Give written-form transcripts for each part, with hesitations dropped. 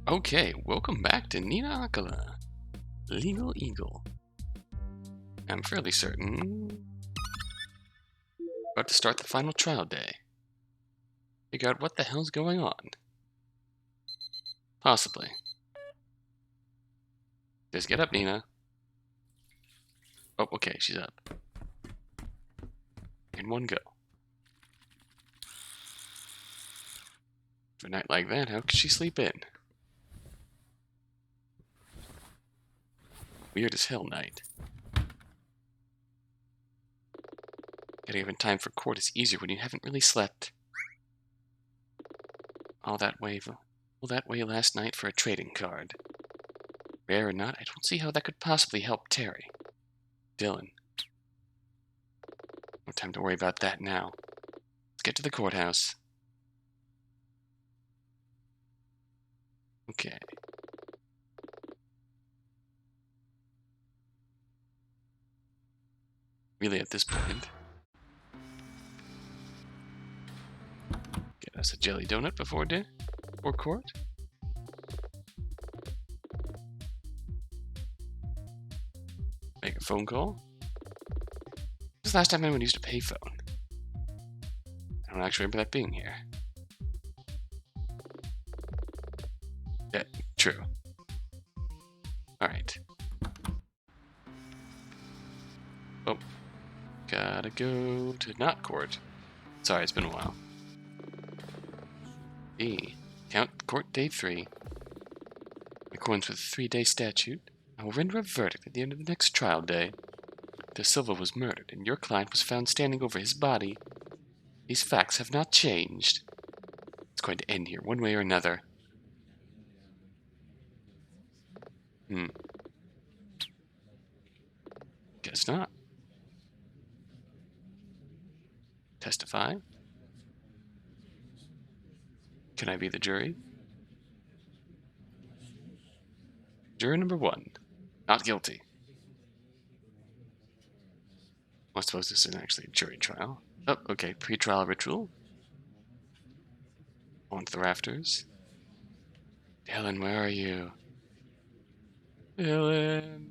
Okay, welcome back to Nina Aquila, Legal Eagle. I'm fairly certain about to start the final trial day. Figure out what the hell's going on. Possibly. Just get up, Nina. Oh, okay, she's up. In one go. For a night like that, how could she sleep in? Weird as hell night. Getting up in time for court is easier when you haven't really slept. All that way last night for a trading card. Rare or not, I don't see how that could possibly help Terry. Dylan. No time to worry about that now. Let's get to the courthouse. Okay. Really, at this point, get us a jelly donut before dinner or court. Make a phone call. This is the last time anyone used a payphone. I don't actually remember that being here. Yeah, true. Alright. Oh. Gotta go to not court. Sorry, it's been a while. Count court day 3. In accordance with the 3-day statute, I will render a verdict at the end of the next trial day. DaSilva was murdered, and your client was found standing over his body. These facts have not changed. It's going to end here, one way or another. Guess not. Testify? Can I be the jury? Juror number 1. Not guilty. I suppose this isn't actually a jury trial. Oh, okay. Pre-trial ritual. Onto the rafters. Dylan, where are you? Dylan,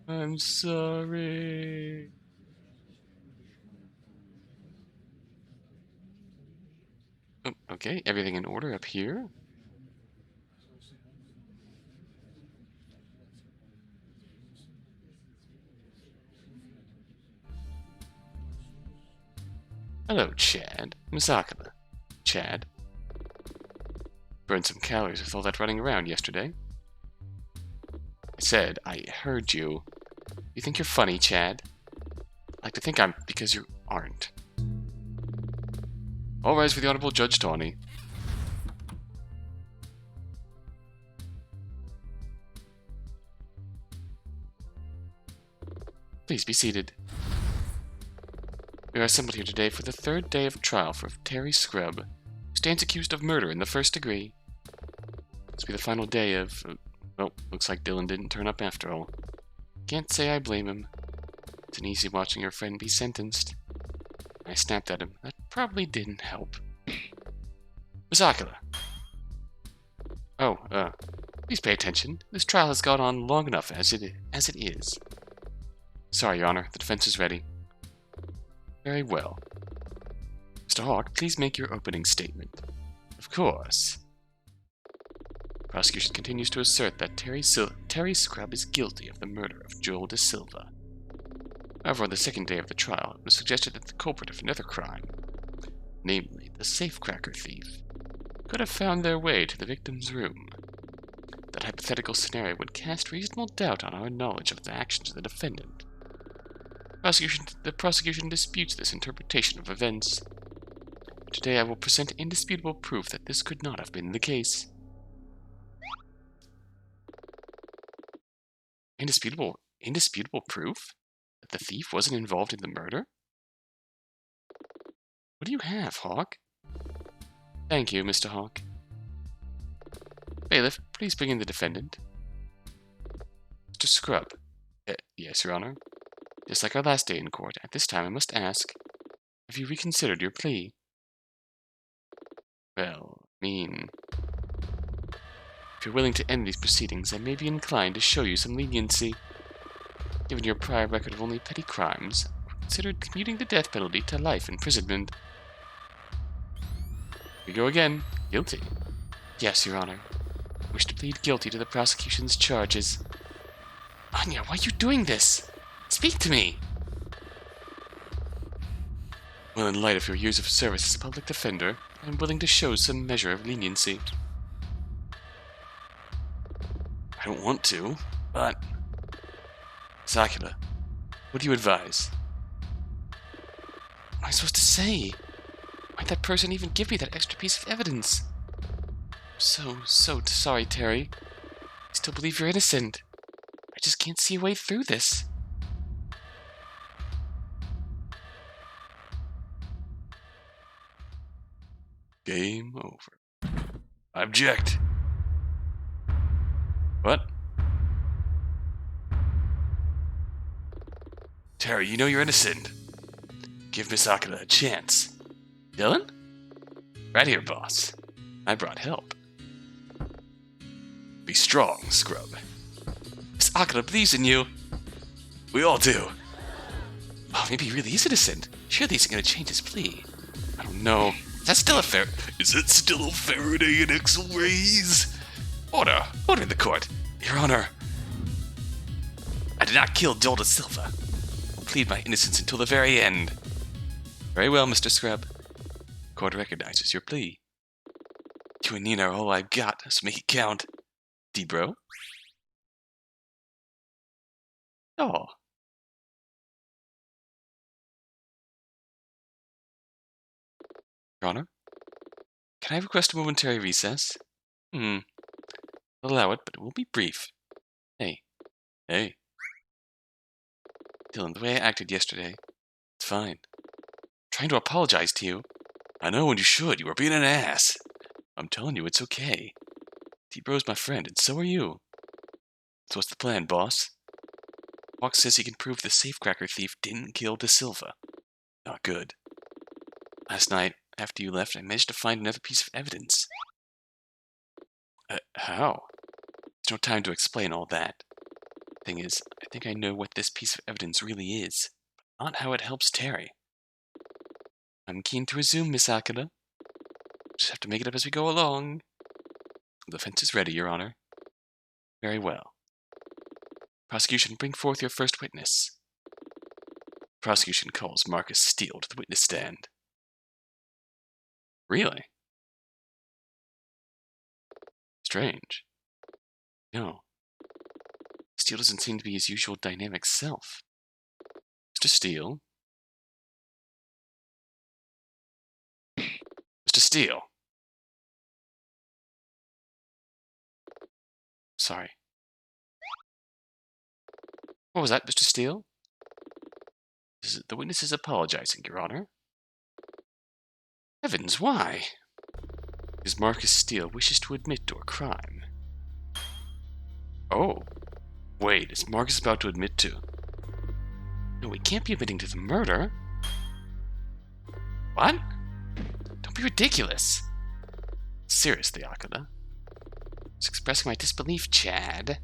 I'm sorry. Oh, okay, everything in order up here. Hello, Chad. Miss Aquila. Chad. Burned some calories with all that running around yesterday. I said, I heard you. You think you're funny, Chad? I like to think I'm because you aren't. All rise for the Honorable Judge Tawney. Please be seated. We are assembled here today for the 3rd day of trial for Terry Scrub, who stands accused of murder in the 1st degree. This will be the final day of... well, looks like Dylan didn't turn up after all. Can't say I blame him. It's an easy watching your friend be sentenced. I snapped at him. That probably didn't help. Miss Aquila. Oh, please pay attention. This trial has gone on long enough as it is. Sorry, Your Honor. The defense is ready. Very well. Mr. Hawk, please make your opening statement. Of course. The prosecution continues to assert that Terry Scrub is guilty of the murder of Joel DaSilva. However, on the 2nd day of the trial, it was suggested that the culprit of another crime, namely the safecracker thief, could have found their way to the victim's room. That hypothetical scenario would cast reasonable doubt on our knowledge of the actions of the defendant. The prosecution disputes this interpretation of events. Today I will present indisputable proof that this could not have been the case. Indisputable proof? That the thief wasn't involved in the murder? What do you have, Hawk? Thank you, Mr. Hawk. Bailiff, please bring in the defendant. Mr. Scrub. Yes, Your Honor. Just like our last day in court, at this time I must ask, have you reconsidered your plea? Well, If you're willing to end these proceedings, I may be inclined to show you some leniency. Given your prior record of only petty crimes, I considered commuting the death penalty to life imprisonment. Here we go again. Guilty. Yes, Your Honor. I wish to plead guilty to the prosecution's charges. Anya, why are you doing this? Speak to me! Well, in light of your years of service as a public defender, I am willing to show some measure of leniency. I don't want to, but... Miss Aquila, what do you advise? What am I supposed to say? Why'd that person even give me that extra piece of evidence? I'm so sorry, Terry. I still believe you're innocent. I just can't see a way through this. Game over. I object. What? Terry, you know you're innocent. Give Miss Aquila a chance. Dylan? Right here, boss. I brought help. Be strong, scrub. Miss Aquila believes in you. We all do. Oh, maybe he really is innocent. Surely he's gonna change his plea. I don't know. Is that still a Is it still a Faraday and X-rays? Order in the court. Your Honor. I did not kill Joel DaSilva. I plead my innocence until the very end. Very well, Mr. Scrub. The court recognizes your plea. You and Nina are all I've got, so make it count. D-bro? Oh. Your Honor? Can I request a momentary recess? I'll allow it, but it will be brief. Hey. Dylan, the way I acted yesterday, it's fine. I'm trying to apologize to you. I know, and you should. You were being an ass. I'm telling you, it's okay. D-bro's my friend, and so are you. So what's the plan, boss? Hawk says he can prove the safecracker thief didn't kill DaSilva. Not good. Last night, after you left, I managed to find another piece of evidence. How? There's no time to explain all that. Thing is, I think I know what this piece of evidence really is, but not how it helps Terry. I'm keen to resume, Miss Aquila. Just have to make it up as we go along. The defense is ready, Your Honor. Very well. Prosecution, bring forth your first witness. Prosecution calls Marcus Steele to the witness stand. Really? Strange. No. Steele doesn't seem to be his usual dynamic self. Mr. Steele? Mr. Steele? Sorry. What was that, Mr. Steele? The witness is apologizing, Your Honor. Heavens, why? Because Marcus Steele wishes to admit to a crime. Oh. Wait, is Marcus about to admit to... No, he can't be admitting to the murder. What? Don't be ridiculous. Seriously, Aquila. I was expressing my disbelief, Chad.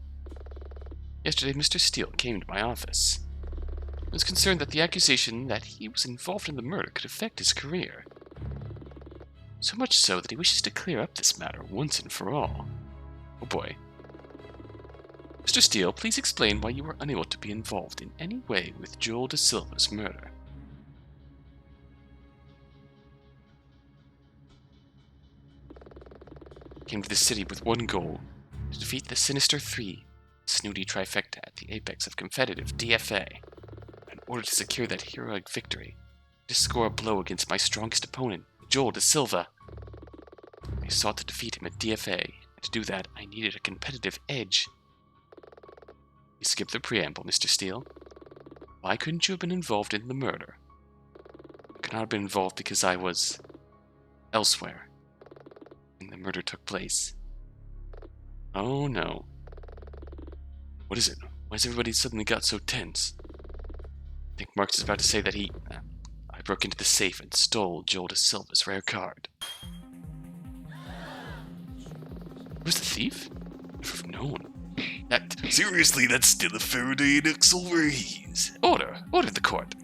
Yesterday, Mr. Steele came to my office. I was concerned that the accusation that he was involved in the murder could affect his career. So much so that he wishes to clear up this matter once and for all. Oh boy. Mr. Steele, please explain why you were unable to be involved in any way with Joel DaSilva's murder. Came to the city with one goal, to defeat the Sinister Three, snooty trifecta at the apex of competitive DFA. In order to secure that heroic victory, to score a blow against my strongest opponent, Joel DaSilva. I sought to defeat him at DFA, and to do that, I needed a competitive edge. You skipped the preamble, Mr. Steele. Why couldn't you have been involved in the murder? I could not have been involved because I was... elsewhere. And the murder took place. Oh no. What is it? Why has everybody suddenly got so tense? I think Marx is about to say that I broke into the safe and stole Joel DaSilva's rare card. Who's the thief? Never have known. Seriously, that's still a Faraday and Axel haze. Order the court.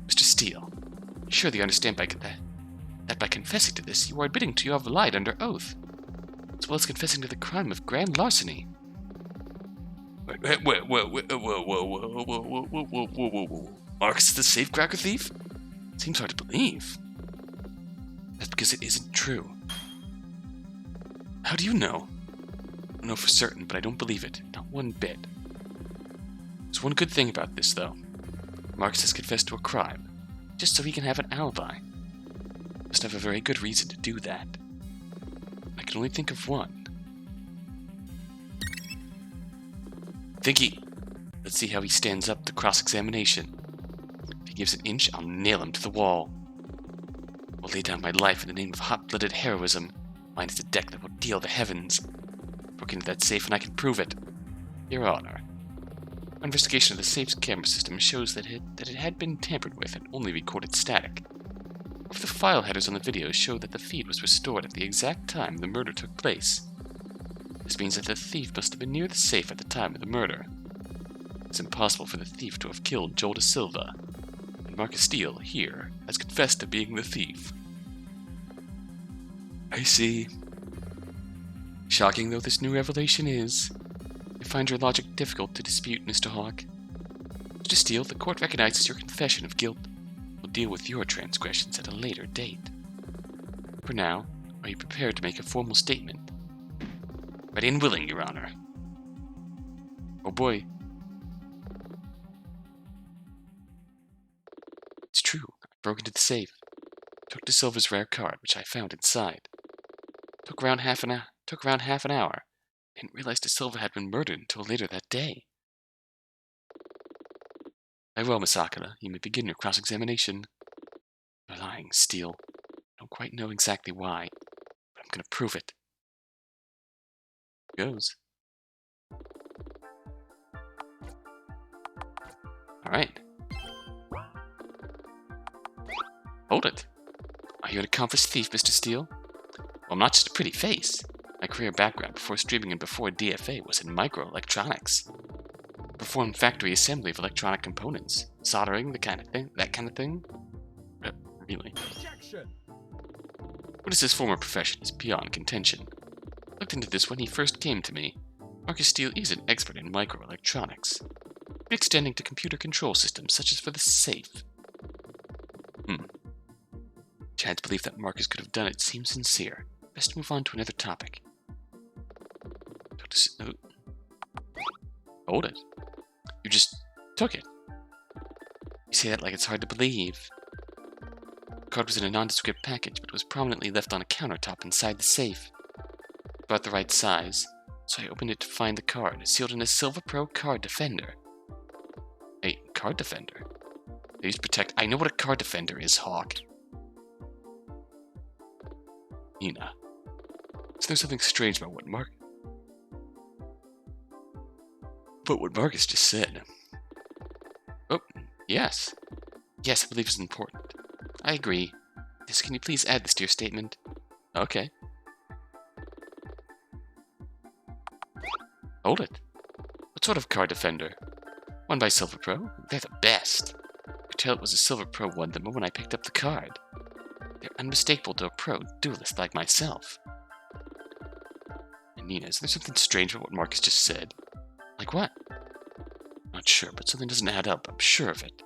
Mr. Steele, surely you understand that by confessing to this, you are admitting to you have lied under oath, as well as confessing to the crime of grand larceny. Whoa. Marcus is the safecracker thief? Seems hard to believe. That's because it isn't true. How do you know? I don't know for certain, but I don't believe it. Not one bit. There's one good thing about this, though. Marcus has confessed to a crime, just so he can have an alibi. Must have a very good reason to do that. I can only think of one. Let's see how he stands up to cross-examination. If he gives an inch, I'll nail him to the wall. I'll lay down my life in the name of hot-blooded heroism. Mine is the deck that will deal the heavens. Broke into that safe and I can prove it. Your Honor. Our investigation of the safe's camera system shows that it had been tampered with and only recorded static. If the file headers on the video show that the feed was restored at the exact time the murder took place. This means that the thief must have been near the safe at the time of the murder. It's impossible for the thief to have killed Joel DaSilva, and Marcus Steele, here, has confessed to being the thief. I see. Shocking though this new revelation is, I find your logic difficult to dispute, Mr. Hawk. Mr. Steele, the court recognizes your confession of guilt. We'll deal with your transgressions at a later date. For now, are you prepared to make a formal statement? Ready and willing, Your Honor. Oh boy. It's true. I broke into the safe. Took DaSilva's rare card, which I found inside. Took around half an hour. Didn't realize DaSilva had been murdered until later that day. Very well, Miss Aquila. You may begin your cross-examination. You're lying, Steele. I don't quite know exactly why, but I'm going to prove it. Here goes. Alright. Hold it. Are you an accomplished thief, Mr. Steele? Well, I'm not just a pretty face. My career background before streaming and before DFA was in microelectronics. Performed factory assembly of electronic components, soldering, that kind of thing. Really? What is his former profession is beyond contention. Looked into this when he first came to me. Marcus Steele is an expert in microelectronics, extending to computer control systems such as for the safe. Chad's belief that Marcus could have done it seems sincere. Best move on to another topic. Hold it. You just took it. You say that like it's hard to believe. The card was in a nondescript package, but was prominently left on a countertop inside the safe. About the right size, so I opened it to find the card, sealed in a Silver Pro Card Defender. A Card Defender? They use protect. I know what a Card Defender is, Hawk. Nina. So there's something strange about what Marcus just said. Oh, yes. Yes, I believe it's important. I agree. Yes, can you please add this to your statement? Okay. Hold it. What sort of card defender? One by Silver Pro? They're the best. I could tell it was a Silver Pro one the moment I picked up the card. They're unmistakable to a pro duelist like myself. And Nina, is there something strange about what Marcus just said? Like what? Not sure, but something doesn't add up. I'm sure of it.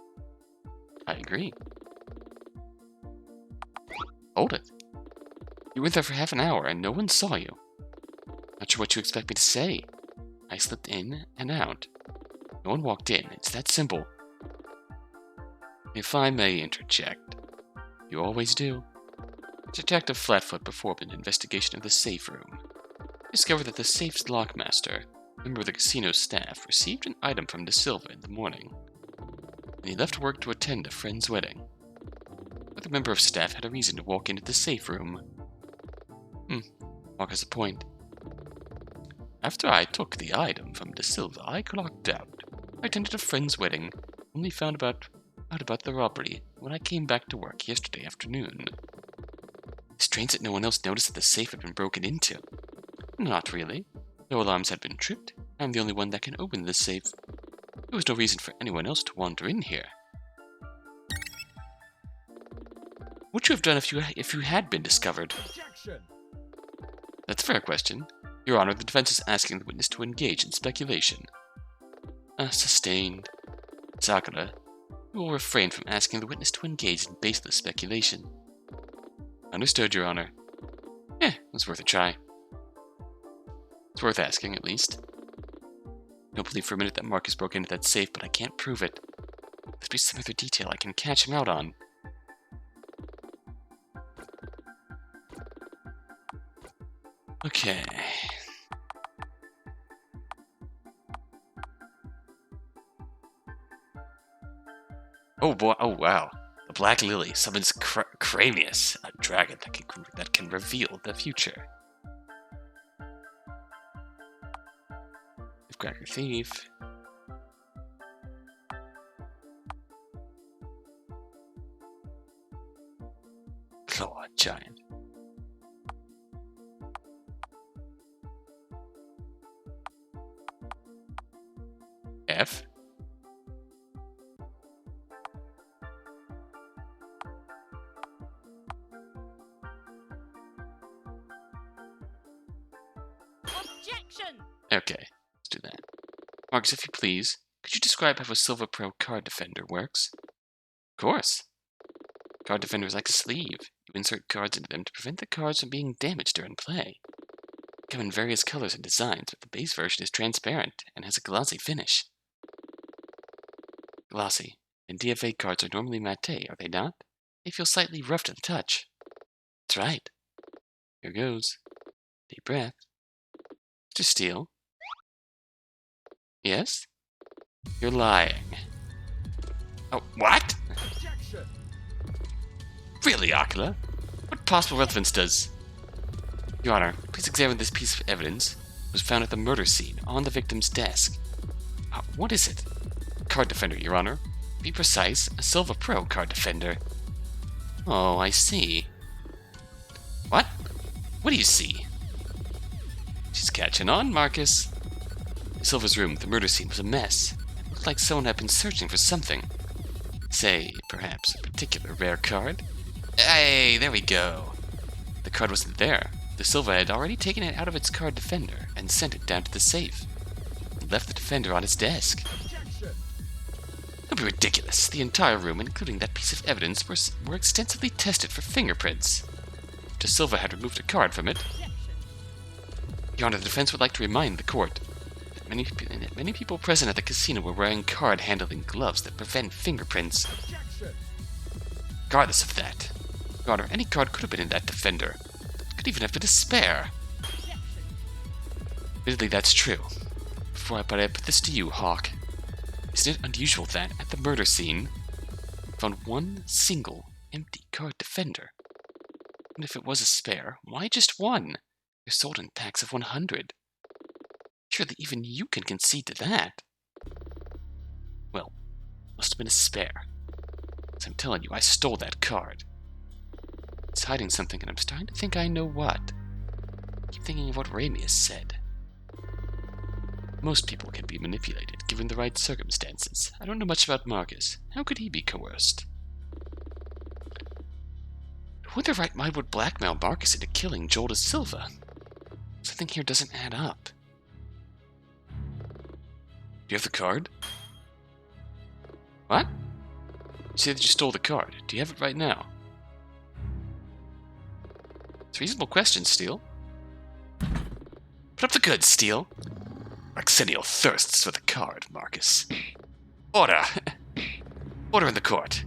I agree. Hold it. You were there for half an hour and no one saw you. Not sure what you expect me to say. I slipped in and out. No one walked in. It's that simple. If I may interject. You always do. Detective Flatfoot performed an investigation of the safe room. Discovered that the safe's lockmaster, member of the casino staff, received an item from DaSilva in the morning. And he left work to attend a friend's wedding. Another member of staff had a reason to walk into the safe room. Mark has a point. After I took the item from DaSilva, I clocked out. I attended a friend's wedding, only found out about the robbery when I came back to work yesterday afternoon. Strange that no one else noticed that the safe had been broken into. Not really. No alarms had been tripped. I'm the only one that can open this safe. There was no reason for anyone else to wander in here. What would you have done if you had been discovered? Objection. That's a fair question. Your Honor, the defense is asking the witness to engage in speculation. Sustained. Sakura, you will refrain from asking the witness to engage in baseless speculation. Understood, Your Honor. It was worth a try. It's worth asking, at least. I don't believe for a minute that Marcus broke into that safe, but I can't prove it. There's be some other detail I can catch him out on. Okay. Oh boy! Oh wow! The Black Lily summons Cranius, a dragon that can reveal the future. Cracker Thief. Claw Giant. F. Objection! Okay, let's do that. Marcus, if you please, could you describe how a Silver Pro card defender works? Of course. Card defender is like a sleeve. You insert cards into them to prevent the cards from being damaged during play. They come in various colors and designs, but the base version is transparent and has a glossy finish. Glossy. And DFA cards are normally matte, are they not? They feel slightly rough to the touch. That's right. Here goes. Deep breath. Mr. Steele? Yes? You're lying. Oh, what? Objection. Really, Aquila? What possible relevance does... Your Honor, please examine this piece of evidence. It was found at the murder scene, on the victim's desk. What is it? Card defender, Your Honor. Be precise, a Silver Pro card defender. Oh, I see. What? What do you see? She's catching on, Marcus. Silver's room, the murder scene, was a mess. It looked like someone had been searching for something. Say, perhaps, a particular rare card? Hey, there we go. The card wasn't there. DaSilva had already taken it out of its card defender and sent it down to the safe. He left the defender on his desk. Objection. Don't be ridiculous. The entire room, including that piece of evidence, were extensively tested for fingerprints. DaSilva had removed a card from it. Your Honor, the defense would like to remind the court that many people present at the casino were wearing card-handling gloves that prevent fingerprints. Objection. Regardless of that, Your Honor, any card could have been in that defender. Could even have been a spare. Admittedly, that's true. But I put this to you, Hawk. Isn't it unusual that, at the murder scene, we found one single empty card defender? And if it was a spare, why just one? They're sold in packs of 100. Surely even you can concede to that. Well, must have been a spare. As I'm telling you, I stole that card. It's hiding something, and I'm starting to think I know what. I keep thinking of what Ramius said. Most people can be manipulated, given the right circumstances. I don't know much about Marcus. How could he be coerced? Who in their right mind would blackmail Marcus into killing Joel DaSilva? Something here doesn't add up. Do you have the card? What? You say that you stole the card. Do you have it right now? It's a reasonable question, Steele. Put up the goods, Steele. Arsenio thirsts for the card, Marcus. Order! Order in the court.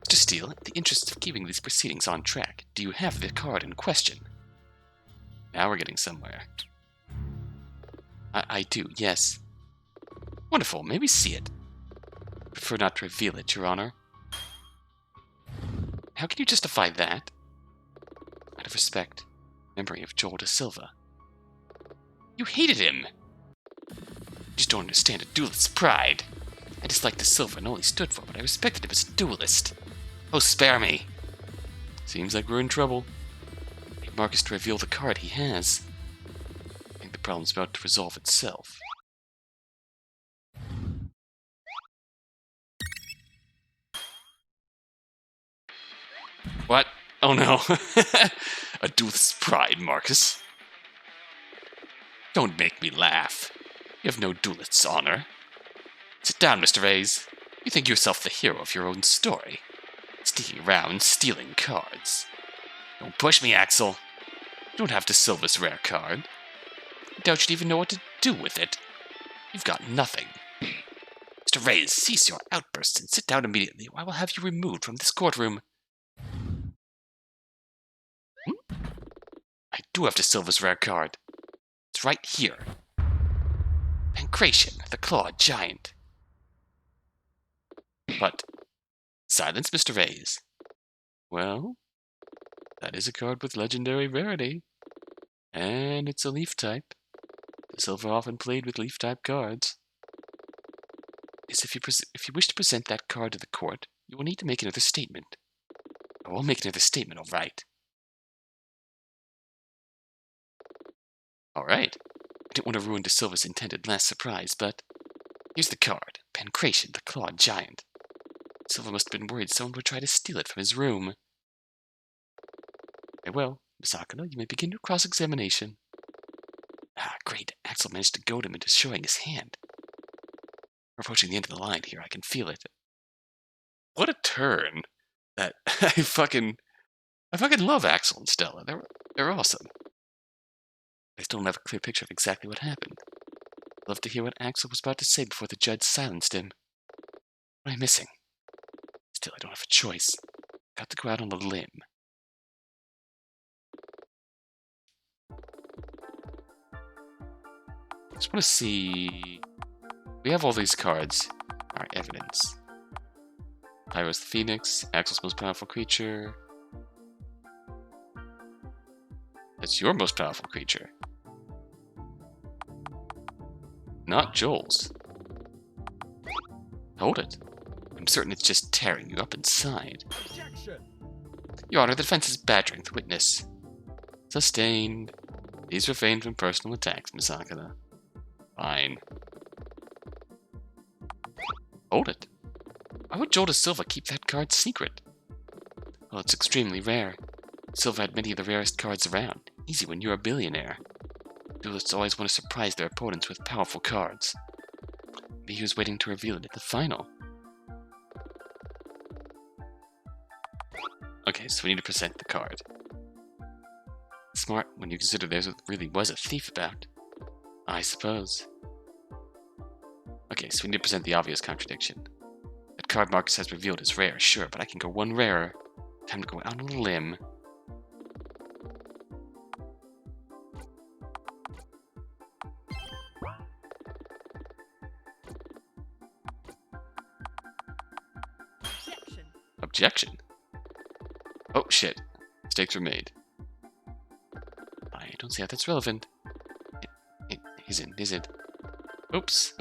Mr. Steele, in the interest of keeping these proceedings on track, do you have the card in question? Now we're getting somewhere. I do, yes. Wonderful, may we see it? I prefer not to reveal it, Your Honor. How can you justify that? Out of respect, memory of Joel DaSilva. You hated him! You just don't understand a duelist's pride. I disliked DaSilva and all he stood for, but I respected him as a duelist. Oh, spare me! Seems like we're in trouble. I need Marcus to reveal the card he has. I think the problem's about to resolve itself. What? Oh no. A duelist's pride, Marcus. Don't make me laugh. You have no duelist's honor. Sit down, Mr. Hayes. You think yourself the hero of your own story. Sneaking around, stealing cards. Don't push me, Axel. You don't have DaSilva's rare card. I doubt you'd even know what to do with it. You've got nothing. Mr. Hayes, cease your outbursts and sit down immediately, or I will have you removed from this courtroom. I do have DaSilva's rare card. It's right here. Pancration, the clawed giant. But, silence, Mr. Hayes. Well, that is a card with legendary rarity. And it's a leaf type. DaSilva often played with leaf type cards. Yes, if you wish to present that card to the court, you will need to make another statement. I will make another statement, all right. All right. I didn't want to ruin DaSilva's intended last surprise, but here's the card. Pancration, the clawed giant. Silva must have been worried someone would try to steal it from his room. Very well, Miss Aquila, you may begin your cross-examination. Ah, great. Axel managed to goad him into showing his hand. We're approaching the end of the line here. I can feel it. What a turn. That I fucking love Axel and Stella. They're awesome. I still don't have a clear picture of exactly what happened. I'd love to hear what Axel was about to say before the judge silenced him. What am I missing? Still, I don't have a choice. Got to go out on a limb. I just want to see... We have all these cards. Our evidence. Pyro's the Phoenix, Axel's most powerful creature. That's your most powerful creature. Not Joel's. Hold it. I'm certain it's just tearing you up inside. Objection. Your Honor, the defense is badgering the witness. Sustained. Please refrain from personal attacks, Miss Aquila. Fine. Hold it. Why would Joel DaSilva keep that card secret? Well, it's extremely rare. Silva had many of the rarest cards around. Easy when you're a billionaire. Duelists always want to surprise their opponents with powerful cards. Maybe he was waiting to reveal it at the final. Okay, so we need to present the card. Smart when you consider there really was a thief about. I suppose. Okay, so we need to present the obvious contradiction. That card Marcus has revealed is rare, sure, but I can go one rarer. Time to go out on a limb. Objection. Oh, shit. Mistakes were made. I don't see how that's relevant. It isn't, is it? Oops.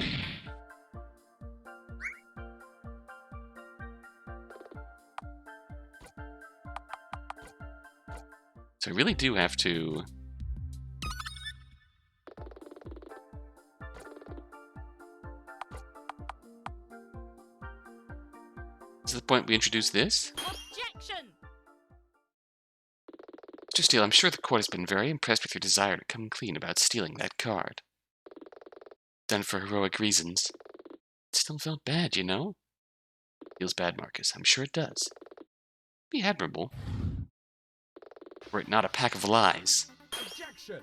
So I really do have to... Is the point we introduce this? Objection! Mr. Steele, I'm sure the court has been very impressed with your desire to come clean about stealing that card. Done for heroic reasons. It still felt bad, you know? Feels bad, Marcus. I'm sure it does. Be admirable. Were it not a pack of lies. Objection!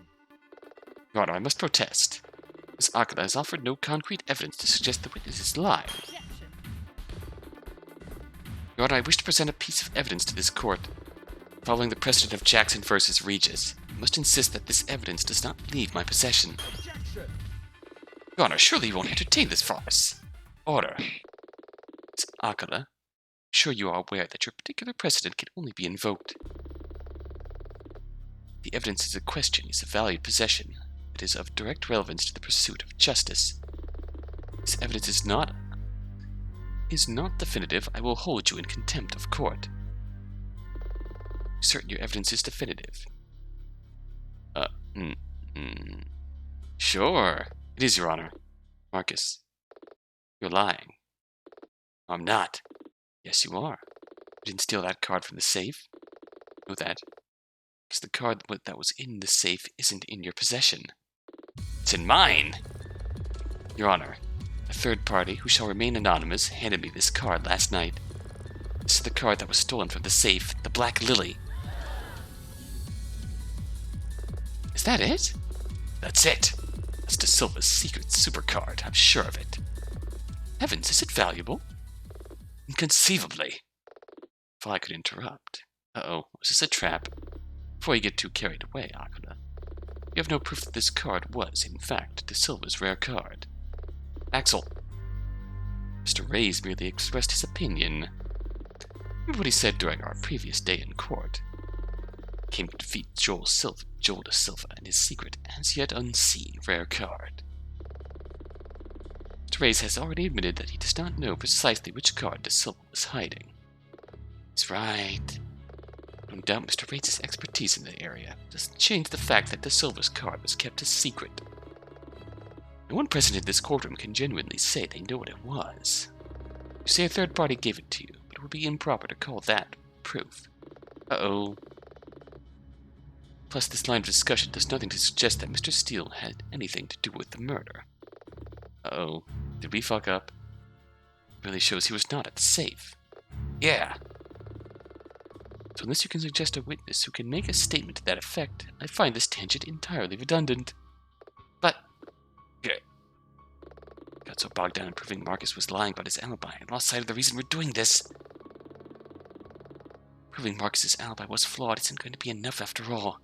Your Honor, I must protest. Miss Aquila has offered no concrete evidence to suggest the witnesses lied. Objection! Your Honor, I wish to present a piece of evidence to this court. Following the precedent of Jackson versus Regis, I must insist that this evidence does not leave my possession. Objection! Your Honor, surely you won't entertain this farce. Order. Miss Aquila, I'm sure you are aware that your particular precedent can only be invoked. The evidence is a question is a valued possession that is of direct relevance to the pursuit of justice. This evidence is not definitive. I will hold you in contempt of court. Certain your evidence is definitive. Sure. It is, Your Honor. Marcus, you're lying. I'm not. Yes, you are. You didn't steal that card from the safe. Know that. Because the card that was in the safe isn't in your possession. It's in mine! Your Honor, a third party, who shall remain anonymous, handed me this card last night. This is the card that was stolen from the safe, the Black Lily. Is that it? That's it. That's DaSilva's secret super card, I'm sure of it. Heavens, is it valuable? Inconceivably. If I could interrupt. Uh-oh, was this a trap? Before you get too carried away, Aquila, you have no proof that this card was, in fact, DaSilva's rare card. Axel. Mr. Reyes merely expressed his opinion. Remember what he said during our previous day in court. He came to defeat Joel DaSilva and his secret, as yet unseen, rare card. Mr. Reyes has already admitted that he does not know precisely which card DaSilva was hiding. He's right. No doubt Mr. Reyes' expertise in the area doesn't change the fact that DaSilva's card was kept a secret. No one present in this courtroom can genuinely say they know what it was. You say a third party gave it to you, but it would be improper to call that proof. Uh-oh. Plus, this line of discussion does nothing to suggest that Mr. Steele had anything to do with the murder. Uh-oh. Did we fuck up? It really shows he was not at the safe. Yeah. So unless you can suggest a witness who can make a statement to that effect, I find this tangent entirely redundant. But... okay. Got so bogged down in proving Marcus was lying about his alibi, I lost sight of the reason we're doing this. Proving Marcus's alibi was flawed isn't going to be enough after all.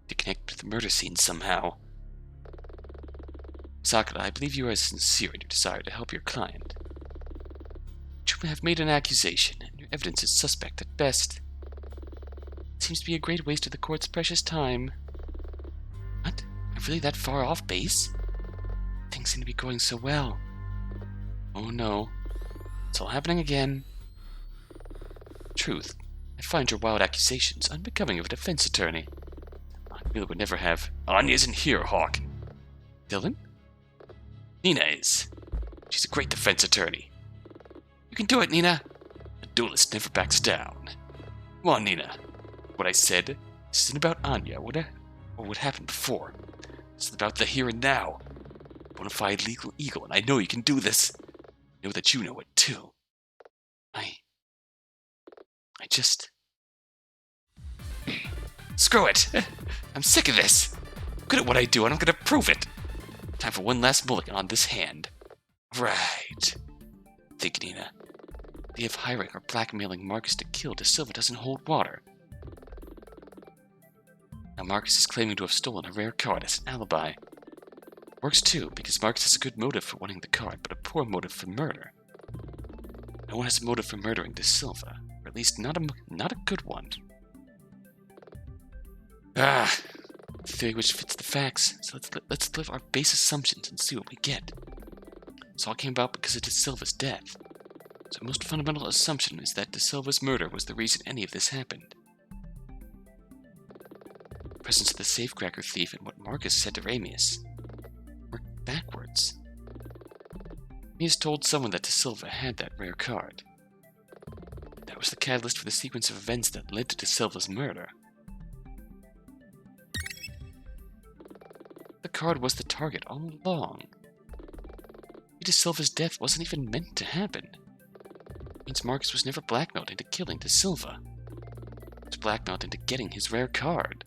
To connect with the murder scene somehow. Sakura, I believe you are sincere in your desire to help your client. But you have made an accusation, and your evidence is suspect at best. It seems to be a great waste of the court's precious time. What? Am I really that far off base? Things seem to be going so well. Oh no. It's all happening again. Truth, I find your wild accusations unbecoming of a defense attorney. Anya would never have. Anya isn't here, Hawk. Dylan? Nina is. She's a great defense attorney. You can do it, Nina. A duelist never backs down. Come on, Nina. What I said, this isn't about Anya or what happened before. This is about the here and now. Bonafide legal eagle, and I know you can do this. I know that you know it, too. I just... Screw it! I'm sick of this! I'm good at what I do, and I'm gonna prove it! Time for one last mulligan on this hand. Right. Think, Nina. The idea of hiring or blackmailing Marcus to kill DaSilva doesn't hold water. Now Marcus is claiming to have stolen a rare card as an alibi. Works too, because Marcus has a good motive for wanting the card, but a poor motive for murder. No one has a motive for murdering DaSilva, or at least not a good one. A theory which fits the facts, so let's live our base assumptions and see what we get. This all came about because of DaSilva's death. So the most fundamental assumption is that DaSilva's murder was the reason any of this happened. The presence of the safecracker thief and what Marcus said to Ramius worked backwards. Ramius told someone that DaSilva had that rare card. That was the catalyst for the sequence of events that led to DaSilva's murder. The card was the target all along. DaSilva's death wasn't even meant to happen. It means Marcus was never blackmailed into killing DaSilva. He was blackmailed into getting his rare card.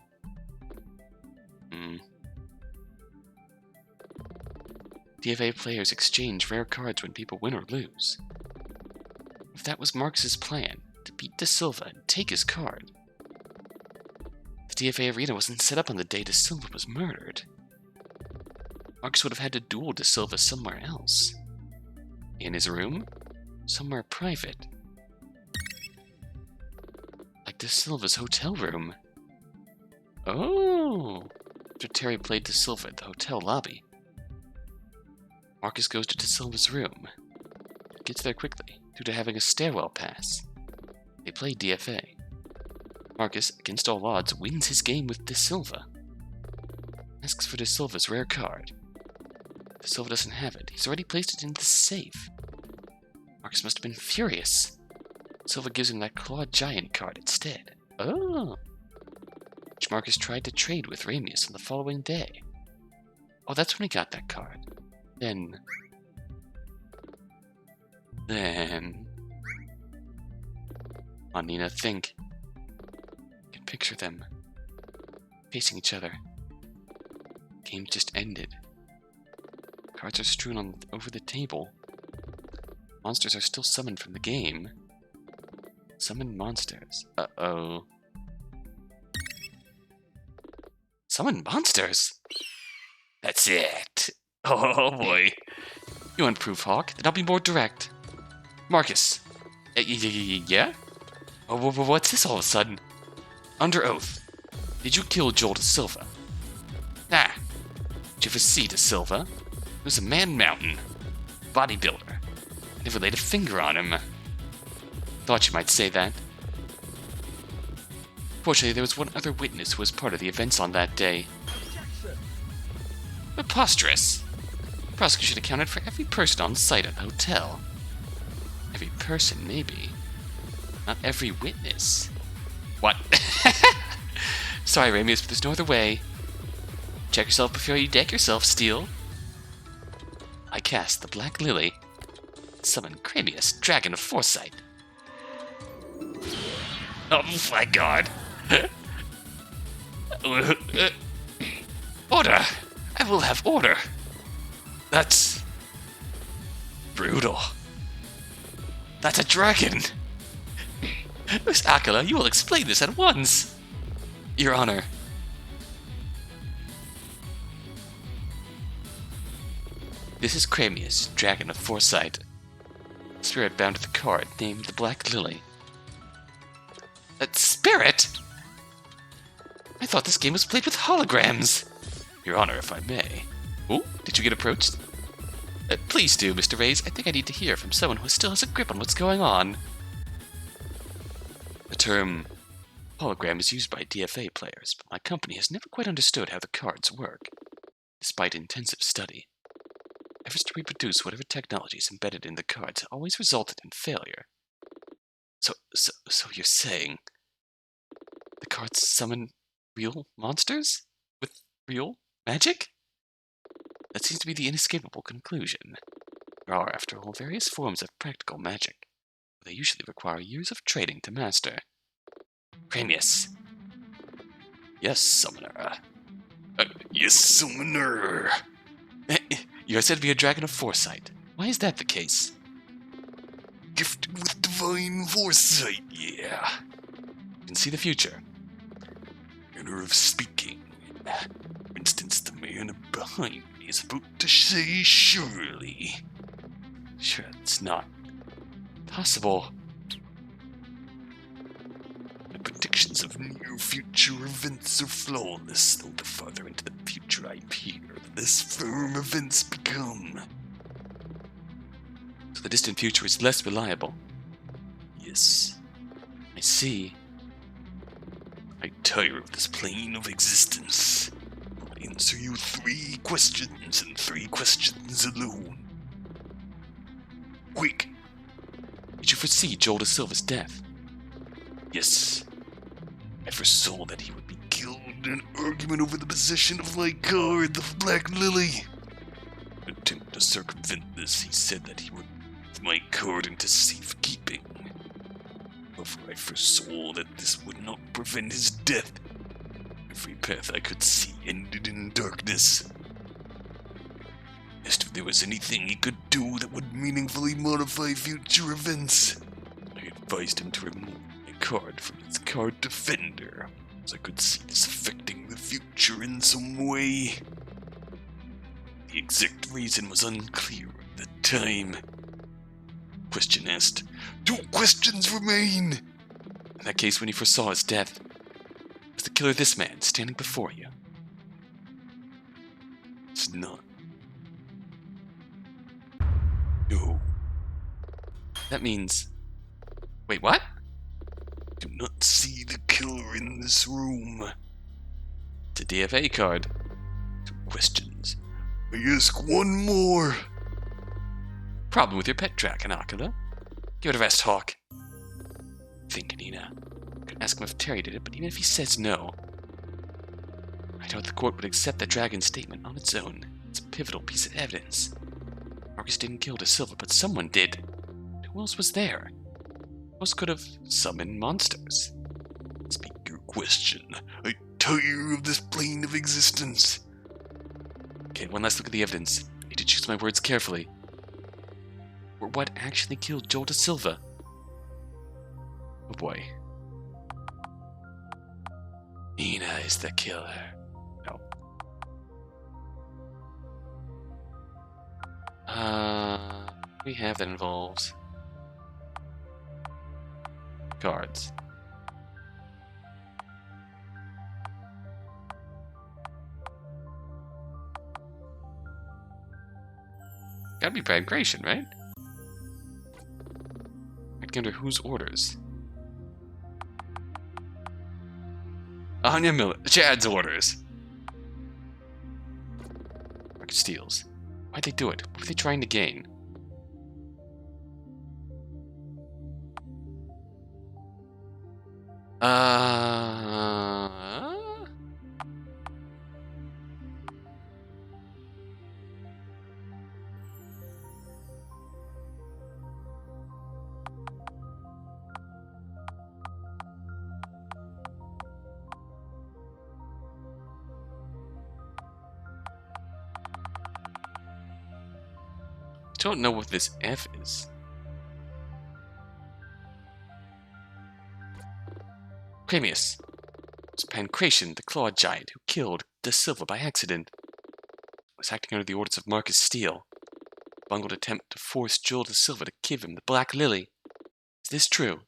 DFA players exchange rare cards when people win or lose. If that was Marcus's plan, to beat DaSilva and take his card, the DFA arena wasn't set up on the day DaSilva was murdered. Marcus would have had to duel DaSilva somewhere else. In his room? Somewhere private. Like DaSilva's hotel room. Oh! After Terry played DaSilva at the hotel lobby, Marcus goes to DaSilva's room. Gets there quickly, due to having a stairwell pass. They play DFA. Marcus, against all odds, wins his game with DaSilva. Asks for DaSilva's rare card. DaSilva doesn't have it. He's already placed it in the safe. Marcus must have been furious. Silva gives him that clawed giant card instead. Oh. Which Marcus tried to trade with Ramius on the following day. Oh, that's when he got that card. Then... Come on, Nina, think. I can picture them. Facing each other. Game just ended. Cards are strewn over the table. Monsters are still summoned from the game. Summon monsters. Uh-oh. Summon monsters? That's it. Oh boy. You want proof, Hawk? Then I'll be more direct. Marcus. Yeah? Oh, what's this all of a sudden? Under oath. Did you kill Joel DaSilva? Ah. Did you ever see DaSilva? He was a man-mountain. Bodybuilder. I never laid a finger on him. Thought you might say that. Fortunately, there was one other witness who was part of the events on that day. Preposterous. The prosecution accounted for every person on site at the hotel. Every person, maybe. Not every witness. What? Sorry, Ramius, but there's no other way. Check yourself before you deck yourself, Steel. I cast the Black Lily. Summon Cramius, Dragon of Foresight. Oh my god. Order! I will have order! That's brutal. That's a dragon! Miss Aquila, you will explain this at once! Your Honor. This is Cramius, Dragon of Foresight. Spirit bound to the card, named the Black Lily. Spirit? I thought this game was played with holograms. Your Honor, if I may. Oh, did you get approached? Please do, Mr. Reyes. I think I need to hear from someone who still has a grip on what's going on. The term hologram is used by DFA players, but my company has never quite understood how the cards work. Despite intensive study, efforts to reproduce whatever technology is embedded in the cards always resulted in failure. So you're saying the cards summon real monsters? With real magic? That seems to be the inescapable conclusion. There are, after all, various forms of practical magic, but they usually require years of training to master. Cramius. Yes, Summoner. Yes, Summoner. You are said to be a Dragon of Foresight. Why is that the case? Gifted with divine foresight, yeah. You can see the future. Manner of speaking. For instance, the man behind me is about to say surely. Sure, it's not possible. My predictions of near future events are flawless, though the farther into the future I peer, the less firm events become. So the distant future is less reliable. Yes. I see. I tire of this plane of existence. I answer you 3 questions and 3 questions alone. Quick! Did you foresee Joel DaSilva's death? Yes. I foresaw that he would be killed in an argument over the possession of my card, the Black Lily. In an attempt to circumvent this, he said that he would put my card into safekeeping. However, I foresaw that this would not prevent his death. Every path I could see ended in darkness. Asked if there was anything he could do that would meaningfully modify future events. I advised him to remove my card from its card defender, as I could see this affecting the future in some way. The exact reason was unclear at the time. Question asked, 2 questions remain! In that case, when you foresaw his death, was the killer this man standing before you? It's not. No. That means... Wait, what? Do not see the killer in this room. It's a DFA card. 2 questions. I ask one more. Problem with your pet dragon, Aquila? Give it a rest, Hawk. Think, Nina. Could ask him if Terry did it, but even if he says no, I doubt the court would accept the dragon's statement on its own. It's a pivotal piece of evidence. Marcus didn't kill DaSilva, but someone did. Who else was there? Who else could have summoned monsters? Speak your question. I tire of this plane of existence. Okay, one last look at the evidence. I need to choose my words carefully. Or what actually killed Joel DaSilva? Oh boy. Nina is the killer. No. We have that involves cards. Gotta be Pancration, right? Acting under whose orders? Anya Miller, Chad's orders. Marcus steals. Why'd they do it? What were they trying to gain? Don't know what this F is. Cramius. It was Pancration, the claw giant, who killed DaSilva by accident. He was acting under the orders of Marcus Steele. A bungled attempt to force Joel DaSilva to give him the Black Lily. Is this true?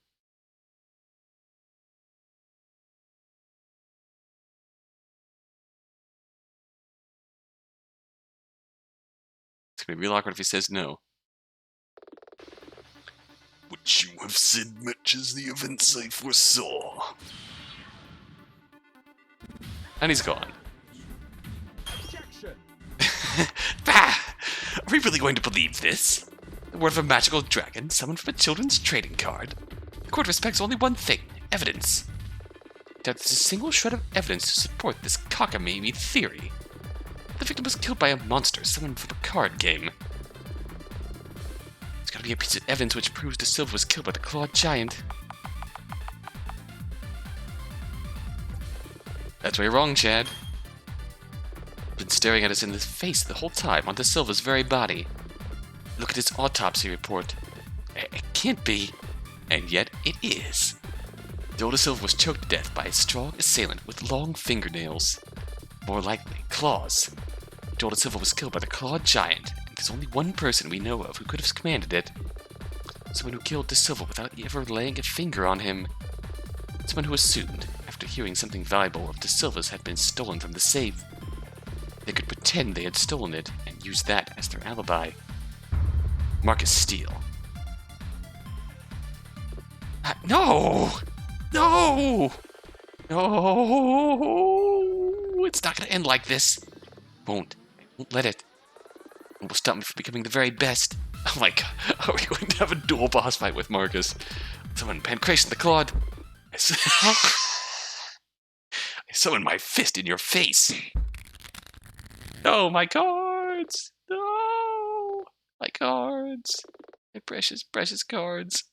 It's gonna be real awkward if he says no. What you have said matches the events I foresaw. And he's gone. Objection. Bah! Are we really going to believe this? The word of a magical dragon summoned from a children's trading card? The court respects only one thing, evidence. There's a single shred of evidence to support this cockamamie theory. The victim was killed by a monster summoned from a card game. There's gotta be a piece of evidence which proves DaSilva was killed by the clawed giant. That's where you're wrong, Chad. Been staring at us in the face the whole time on DaSilva's very body. Look at his autopsy report. It can't be, and yet it is. Joel DaSilva was choked to death by a strong assailant with long fingernails. More likely, claws. Joel DaSilva was killed by the clawed giant, and there's only one person we know of who could have commanded it. Someone who killed DaSilva without ever laying a finger on him. Someone who assumed, after hearing something valuable of DaSilva's had been stolen from the safe, they could pretend they had stolen it and use that as their alibi. Marcus Steele. No! No! No! It's not gonna end like this. Won't. I won't let it. It will stop me from becoming the very best. Oh my god. Are we going to have a dual boss fight with Marcus? Someone Pancration the Clawed. I summon my fist in your face. No, my cards! No! My cards. My precious, precious cards.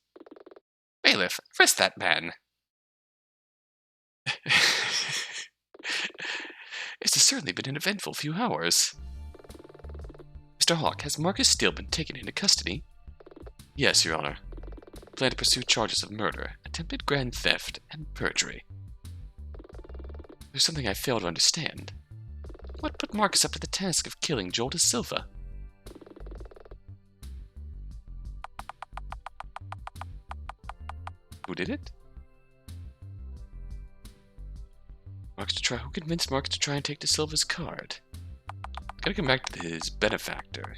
Bailiff, arrest that man. It's certainly been an eventful few hours. Mr. Hawk, has Marcus Steele been taken into custody? Yes, Your Honor. Plan to pursue charges of murder, attempted grand theft, and perjury. There's something I fail to understand. What put Marcus up to the task of killing Joel DaSilva? Who did it? Who convinced Marcus to try and take DaSilva's card? Gotta come back to his benefactor.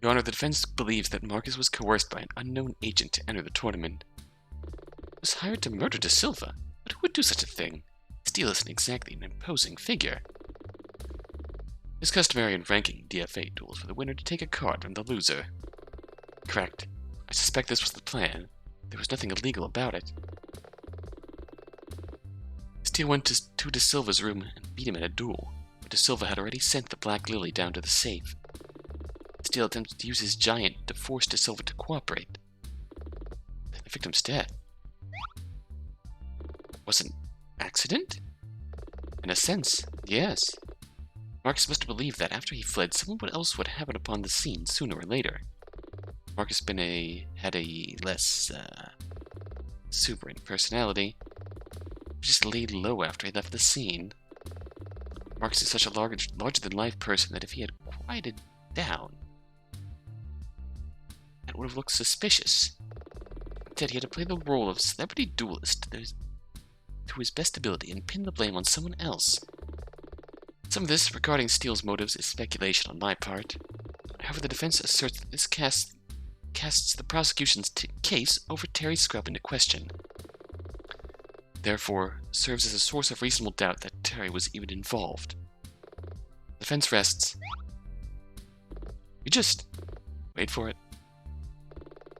Your Honor, the defense believes that Marcus was coerced by an unknown agent to enter the tournament. was hired to murder DaSilva, but who would do such a thing? Steele isn't exactly an imposing figure. It's customary in ranking DFA duels for the winner to take a card from the loser. Correct. I suspect this was the plan. There was nothing illegal about it. Steele went to DaSilva's room and beat him in a duel, but DaSilva had already sent the Black Lily down to the safe. Steele attempted to use his giant to force DaSilva to cooperate. Then the victim's dead. Was it an accident? In a sense, yes. Marcus must have believed that after he fled, someone else would happen upon the scene sooner or later. Marcus had a less exuberant personality. He just laid low after he left the scene. Marcus is such a larger-than-life person that if he had quieted down, that would have looked suspicious. Instead, he had to play the role of celebrity duelist to his best ability and pin the blame on someone else. Some of this regarding Steele's motives is speculation on my part. However, the defense asserts that this casts the prosecution's case over Terry Scrub into question. Therefore, serves as a source of reasonable doubt that Terry was even involved. The defense rests. You just wait for it.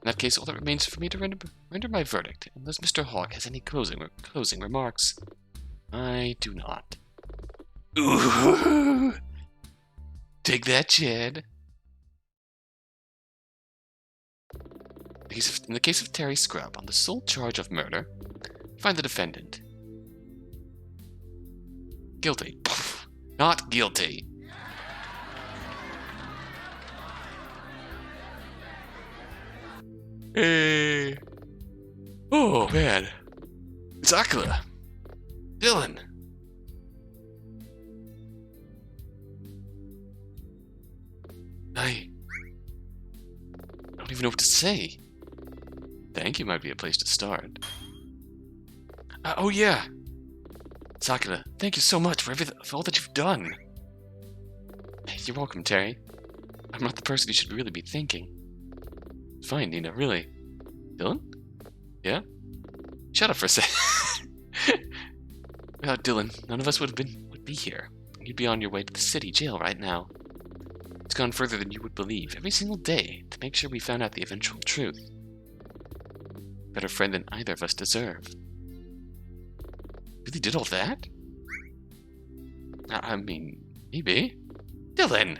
In that case, all that remains for me to render my verdict, unless Mr. Hawk has any closing remarks. I do not. Ooh. Take that, Chad. In the case of Terry Scrub, on the sole charge of murder, find the defendant guilty. Not guilty. Hey. Oh, man. It's Aquila. Dylan. I don't even know what to say. Thank you might be a place to start. Oh yeah. Sakura, thank you so much for all that you've done. You're welcome, Terry. I'm not the person you should really be thinking. Fine, Nina, really. Dylan? Yeah? Shut up for a second. Without Dylan, none of us would be here. You'd be on your way to the city jail right now. It's gone further than you would believe every single day to make sure we found out the eventual truth. Better friend than either of us deserve. Really did all that? I mean, maybe. Dylan!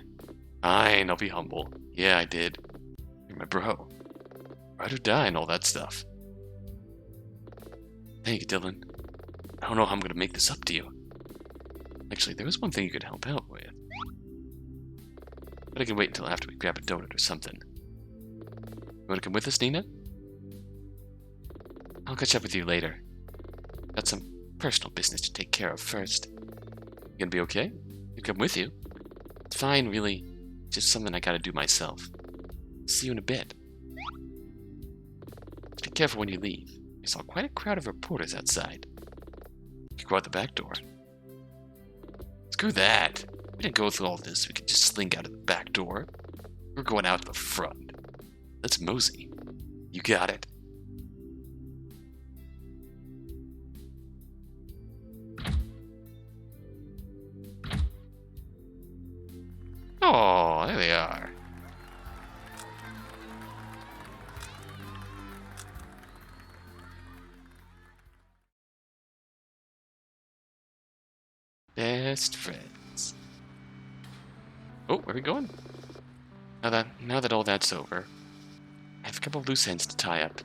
Fine, I'll be humble. Yeah, I did. You're my bro. Ride or die and all that stuff. Thank you, Dylan. I don't know how I'm gonna make this up to you. Actually, there was one thing you could help out with. But I can wait until after we grab a donut or something. You wanna come with us, Nina? I'll catch up with you later. Got some personal business to take care of first. You gonna be okay? I'll come with you. It's fine, really. Just something I gotta do myself. See you in a bit. Just be careful when you leave. I saw quite a crowd of reporters outside. You could go out the back door. Screw that. We didn't go through all this. We could just slink out of the back door. We're going out the front. Let's mosey. You got it. Oh, there they are. Best friends. Oh, where are we going? Now that all that's over, I have a couple of loose ends to tie up.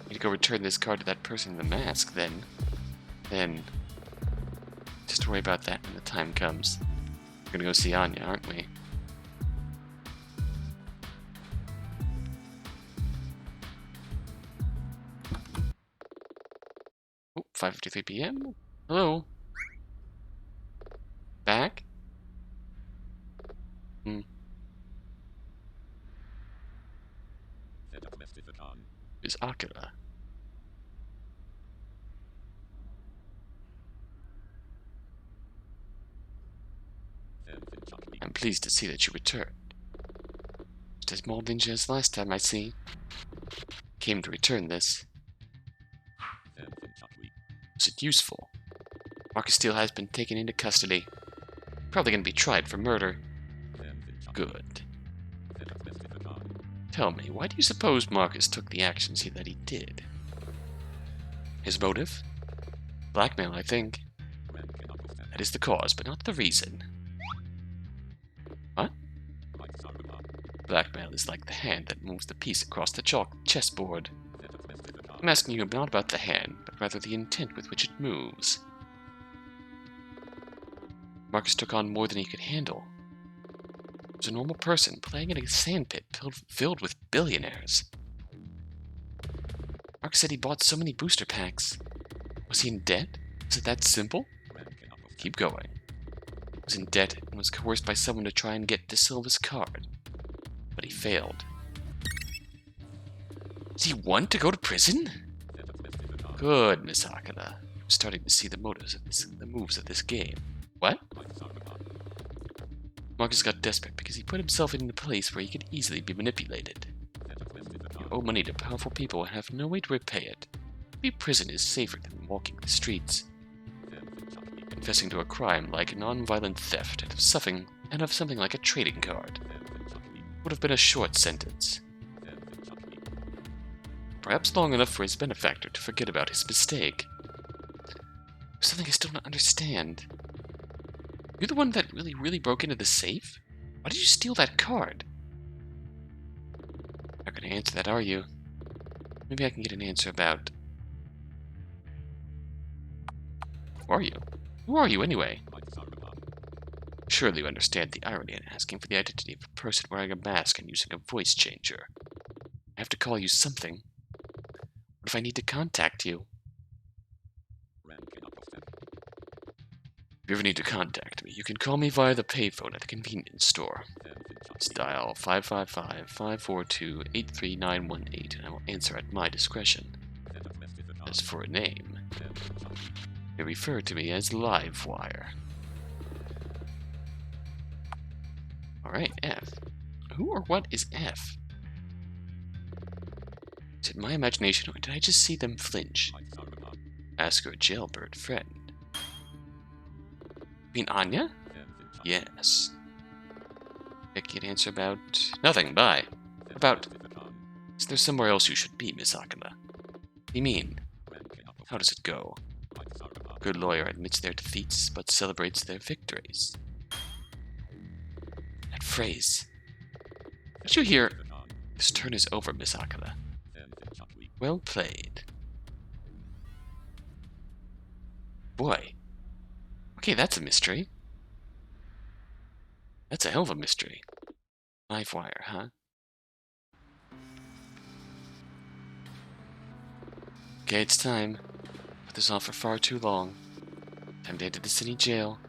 I need to go return this card to that person in the mask, then just worry about that when the time comes. We're gonna go see Anya, aren't we? Oh, 5:53 p.m. Hello. Back? Is Akira. I'm pleased to see that you returned. Just as small ninja as last time I see. Came to return this. Was it useful? Marcus Steele has been taken into custody. Probably going to be tried for murder. Good. Tell me, why do you suppose Marcus took the actions that he did? His motive? Blackmail, I think. That is the cause, but not the reason. What? Blackmail is like the hand that moves the piece across the chalk chessboard. I'm asking you not about the hand, but rather the intent with which it moves. Marcus took on more than he could handle. He was a normal person playing in a sandpit filled with billionaires. Marcus said he bought so many booster packs. Was he in debt? Was it that simple? Keep going. He was in debt and was coerced by someone to try and get DaSilva's card. But he failed. Does he want to go to prison? Good, Miss Aquila. I'm starting to see the moves of this game. What? Marcus got desperate because he put himself in a place where he could easily be manipulated. You owe money to powerful people and have no way to repay it. Maybe prison is safer than walking the streets. Confessing to a crime like non-violent theft and of something like a trading card would have been a short sentence. Perhaps long enough for his benefactor to forget about his mistake. There's something I still don't understand. You're the one that really broke into the safe? Why did you steal that card? Not gonna answer that, are you? Maybe I can get an answer about... Who are you? Who are you, anyway? Surely you understand the irony in asking for the identity of a person wearing a mask and using a voice changer. I have to call you something. What if I need to contact you? If you ever need to contact me, you can call me via the payphone at the convenience store. Just dial 555-542-83918 and I will answer at my discretion. As for a name, they refer to me as Livewire. Alright, F. Who or what is F? Is it my imagination or did I just see them flinch? Ask your jailbird friend. You mean Anya? Yes. I can't answer about... Nothing, bye. About... Is there somewhere else you should be, Miss Aquila? What do you mean? How does it go? A good lawyer admits their defeats, but celebrates their victories. That phrase. Did you hear? This turn is over, Miss Aquila. Well played. Boy. Okay, that's a mystery. That's a hell of a mystery. Livewire, huh? Okay, it's time. Put this off for far too long. Time to head to the city jail.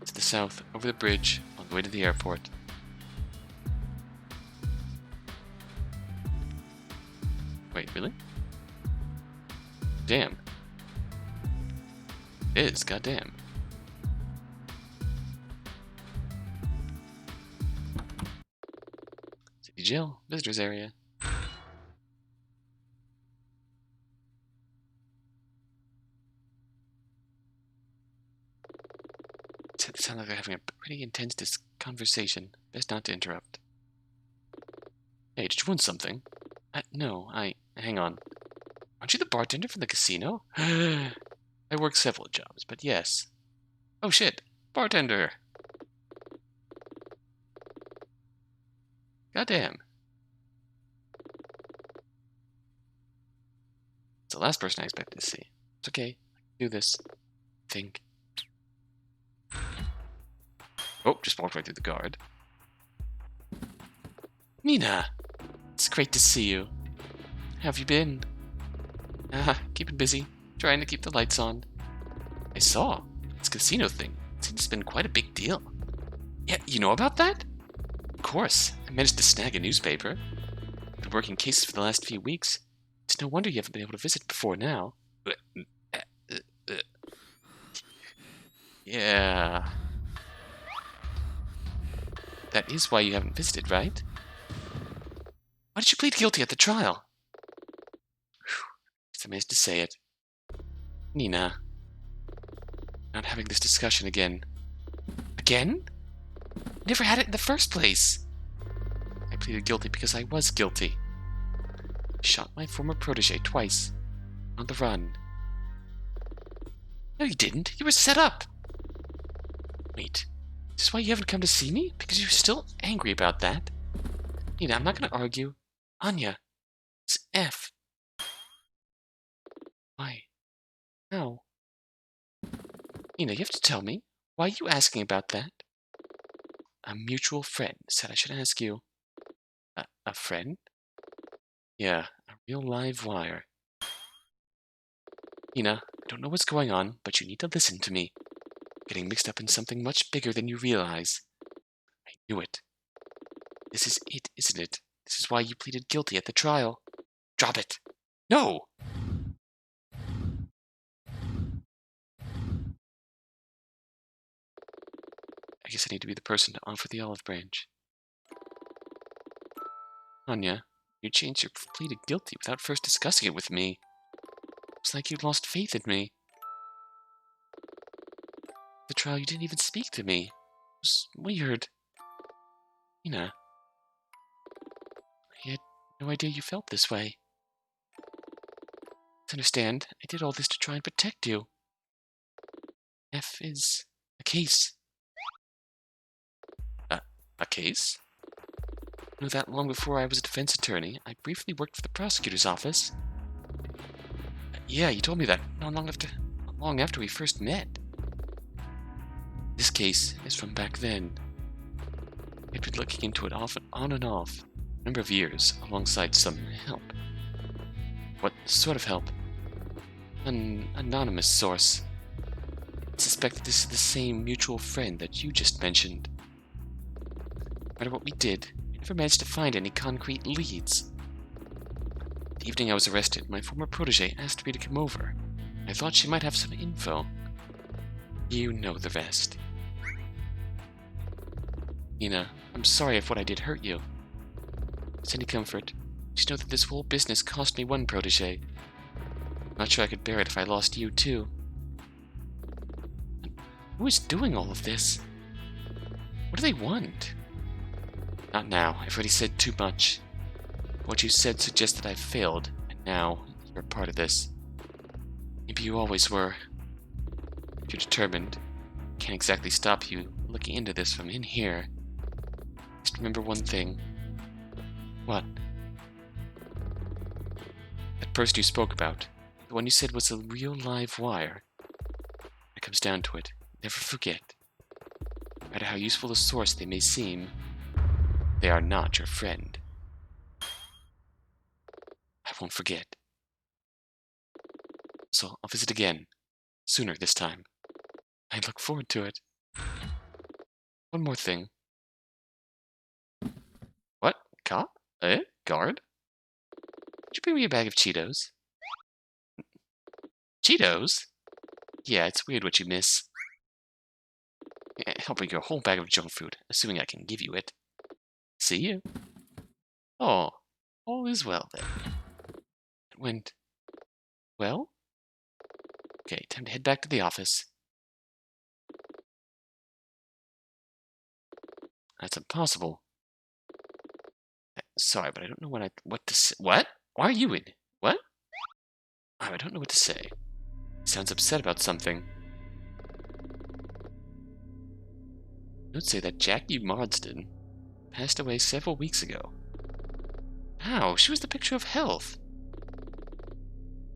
To the south, over the bridge, on the way to the airport. Wait, really? Damn. It is, goddamn. City jail, visitors area. It sounds like they're having a pretty intense conversation. Best not to interrupt. Hey, did you want something? No, hang on. Aren't you the bartender from the casino? I work several jobs, but yes. Oh shit, bartender! Goddamn. It's the last person I expected to see. It's okay. I can do this. Think. Oh, just walked right through the guard. Nina! It's great to see you. How have you been? Keeping busy. Trying to keep the lights on. I saw. This casino thing. It seems to have been quite a big deal. Yeah, you know about that? Of course. I managed to snag a newspaper. I've been working cases for the last few weeks. It's no wonder you haven't been able to visit before now. Yeah. That is why you haven't visited, right? Why did you plead guilty at the trial? Whew. I managed to say it. Nina. Not having this discussion again. Again? Never had it in the first place. I pleaded guilty because I was guilty. I shot my former protege twice. On the run. No, you didn't. You were set up. Wait. Is this why you haven't come to see me? Because you're still angry about that? Nina, I'm not going to argue. Anya. It's F. Why? How? Nina, you have to tell me. Why are you asking about that? A mutual friend said I should ask you. A friend? Yeah, a real live wire. Nina, I don't know what's going on, but you need to listen to me. Getting mixed up in something much bigger than you realize. I knew it. This is it, isn't it? This is why you pleaded guilty at the trial. Drop it. No! I guess I need to be the person to offer the olive branch. Anya, you changed your plea to guilty without first discussing it with me. It's like you'd lost faith in me. At the trial, you didn't even speak to me. It was weird. Nina, I had no idea you felt this way. To understand, I did all this to try and protect you. F is a case. A case? I knew that long before I was a defense attorney. I briefly worked for the prosecutor's office. Yeah, you told me that not long after we first met. This case is from back then. I'd been looking into it on and off, a number of years, alongside some help. What sort of help? An anonymous source. I suspect that this is the same mutual friend that you just mentioned. No matter what we did, we never managed to find any concrete leads. The evening I was arrested, my former protege asked me to come over. I thought she might have some info. You know the rest. Nina, I'm sorry if what I did hurt you. If it's any comfort, just know that this whole business cost me one protege. I'm not sure I could bear it if I lost you too. And who is doing all of this? What do they want? Not now. I've already said too much. What you said suggests that I've failed, and now you're a part of this. Maybe you always were. If you're determined, I can't exactly stop you looking into this from in here. Just remember one thing. What? That person you spoke about, the one you said was a real live wire. When it comes down to it, never forget. No matter how useful a source they may seem, they are not your friend. I won't forget. So I'll visit again. Sooner this time. I look forward to it. One more thing. What? Cop? Guard? Did you bring me a bag of Cheetos? Cheetos? Yeah, it's weird what you miss. I'll bring you a whole bag of junk food, assuming I can give you it. See you. Oh, all is well then. It went well? Okay, time to head back to the office. That's impossible. Sorry, but I don't know what to say. What? Why are you in? What? I don't know what to say. He sounds upset about something. Notes say that Jackie Marsden passed away several weeks ago. How? She was the picture of health.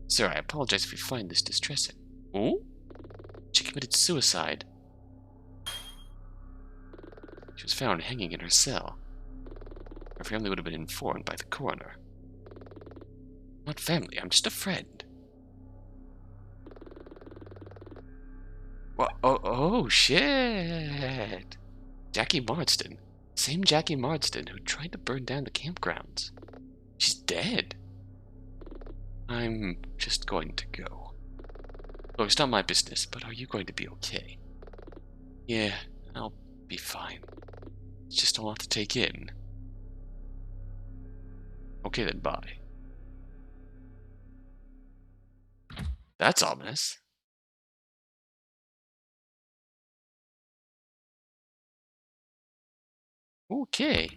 Sir, I apologize if you find this distressing. Oh? She committed suicide. She was found hanging in her cell. Her family would have been informed by the coroner. I'm not family, I'm just a friend. What? Oh, shit. Jackie Marsden. Same Jackie Marsden who tried to burn down the campgrounds. She's dead. I'm just going to go. Look, it's not my business, but are you going to be okay? Yeah, I'll be fine. It's just a lot to take in. Okay then, bye. That's ominous. Okay.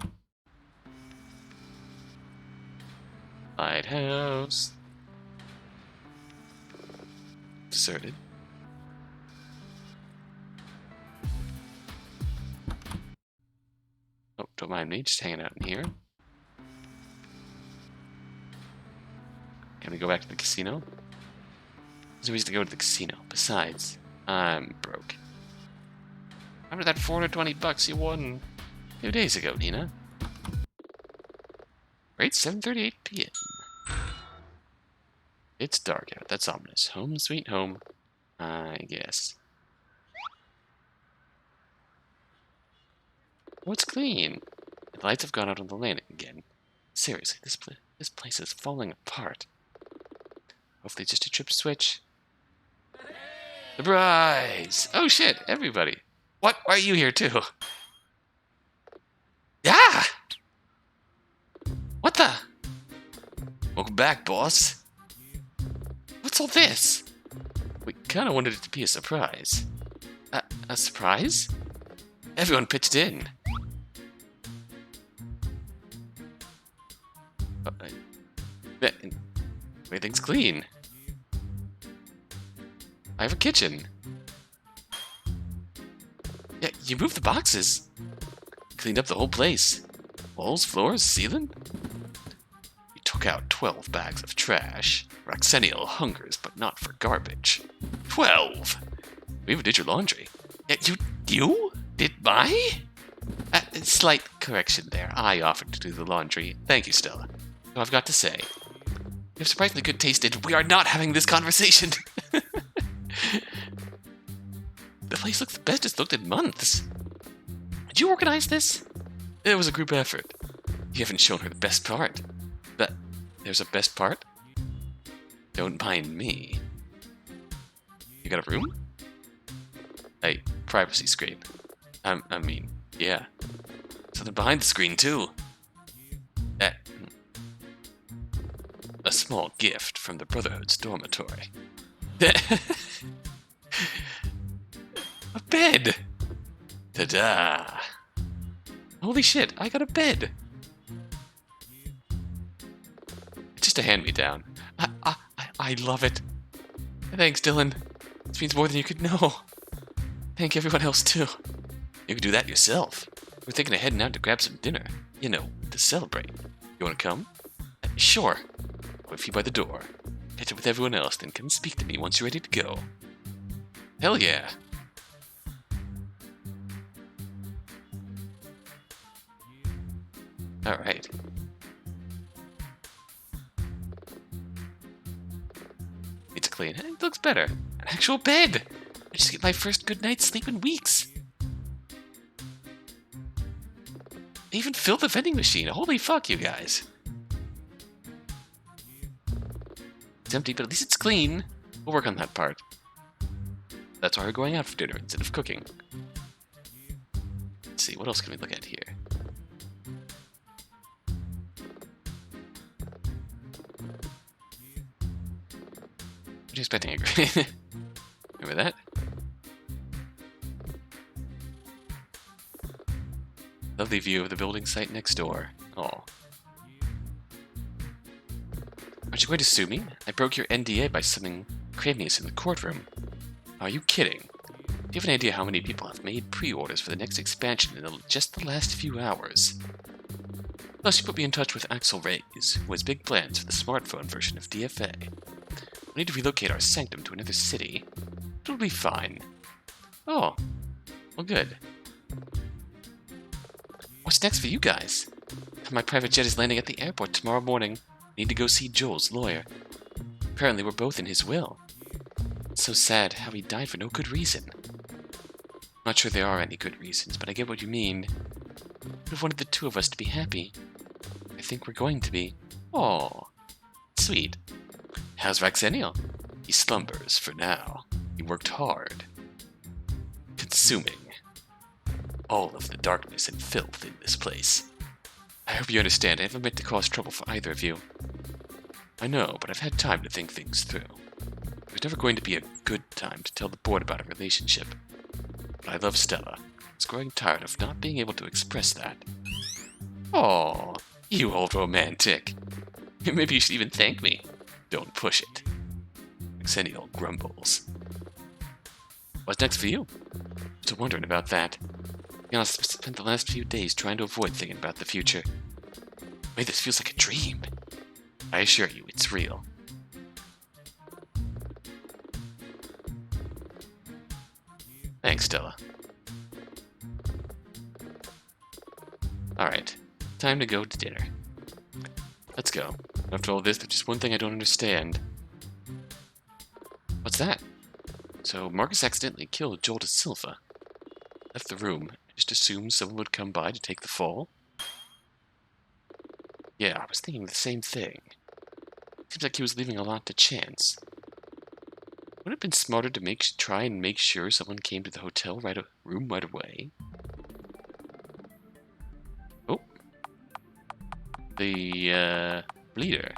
Lighthouse. Deserted. Oh, don't mind me, just hanging out in here. Can we go back to the casino? There's no reason to go to the casino. Besides, I'm broke. Remember that 420 bucks you won 2 days ago, Nina? Right, 7:38 p.m. It's dark out. That's ominous. Home sweet home, I guess. Oh, it's clean. The lights have gone out on the landing again. Seriously, this place is falling apart. Hopefully it's just a trip switch. Surprise! Oh shit, everybody. What? Why are you here too? Yeah! What the? Welcome back, boss. What's all this? We kind of wanted it to be a surprise. A surprise? Everyone pitched in. Everything's clean. I have a kitchen. Yeah, you moved the boxes. Cleaned up the whole place. Walls, floors, ceiling. You took out 12 bags of trash. Roxennial hungers, but not for garbage. 12! We even did your laundry. Yeah, you did my? Slight correction there. I offered to do the laundry. Thank you, Stella. So I've got to say, you have surprisingly good taste, and we are not having this conversation. The place looks the best it's looked in months. Did you organize this? It was a group effort. You haven't shown her the best part. But there's a best part? Don't mind me. You got a room? A privacy screen. I mean, yeah. Something behind the screen, too. A small gift from the Brotherhood's dormitory. A bed! Ta-da! Holy shit, I got a bed! It's just a hand-me-down. I love it. Thanks, Dylan. This means more than you could know. Thank everyone else, too. You could do that yourself. We're thinking of heading out to grab some dinner. You know, to celebrate. You wanna come? Sure. I'll wait for you by the door. Catch up with everyone else, then come speak to me once you're ready to go. Hell yeah. Alright. It's clean. It looks better. An actual bed! I just get my first good night's sleep in weeks. They even filled the vending machine. Holy fuck, you guys. It's empty, but at least it's clean. We'll work on that part. That's why we're going out for dinner instead of cooking. Let's see, what else can we look at here? What are you expecting? Remember that? Lovely view of the building site next door. Oh. Aren't you going to sue me? I broke your NDA by summoning Cranius in the courtroom. Are you kidding? Do you have an idea how many people have made pre-orders for the next expansion in just the last few hours? Plus, you put me in touch with Axel Reyes, who has big plans for the smartphone version of DFA. We need to relocate our sanctum to another city. It'll be fine. Oh. Well, good. What's next for you guys? My private jet is landing at the airport tomorrow morning. Need to go see Joel's lawyer. Apparently we're both in his will. It's so sad how he died for no good reason. Not sure there are any good reasons, but I get what you mean. Would have wanted the two of us to be happy. I think we're going to be. Aw. Sweet. How's Roxennial? He slumbers for now. He worked hard. Consuming all of the darkness and filth in this place. I hope you understand, I haven't meant to cause trouble for either of you. I know, but I've had time to think things through. There's never going to be a good time to tell the board about a relationship. But I love Stella. I was growing tired of not being able to express that. Oh, you old romantic. Maybe you should even thank me. Don't push it. Xennial grumbles. What's next for you? Still wondering about that. To be honest, I've spent the last few days trying to avoid thinking about the future. Wait, this feels like a dream. I assure you, it's real. Thanks, Stella. Alright, time to go to dinner. Let's go. After all this, there's just one thing I don't understand. What's that? So, Marcus accidentally killed Joel DaSilva. Left the room. Just assumed someone would come by to take the fall? Yeah, I was thinking the same thing. Seems like he was leaving a lot to chance. Would it have been smarter to try and make sure someone came to the hotel room right away? Oh. The, bleeder.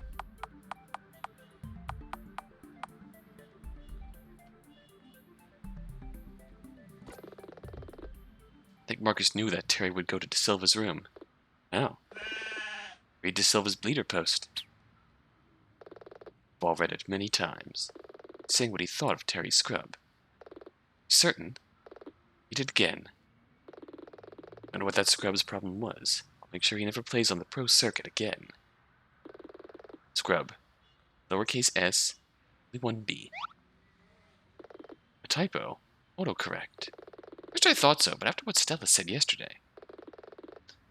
I think Marcus knew that Terry would go to DaSilva's room. Oh. Read DaSilva's bleeder post. I've all read it many times, saying what he thought of Terry's scrub. Certain, he did again. I don't know what that scrub's problem was. I'll make sure he never plays on the pro circuit again. Scrub. Lowercase s, only one b. A typo. Autocorrect. First I thought so, but after what Stella said yesterday,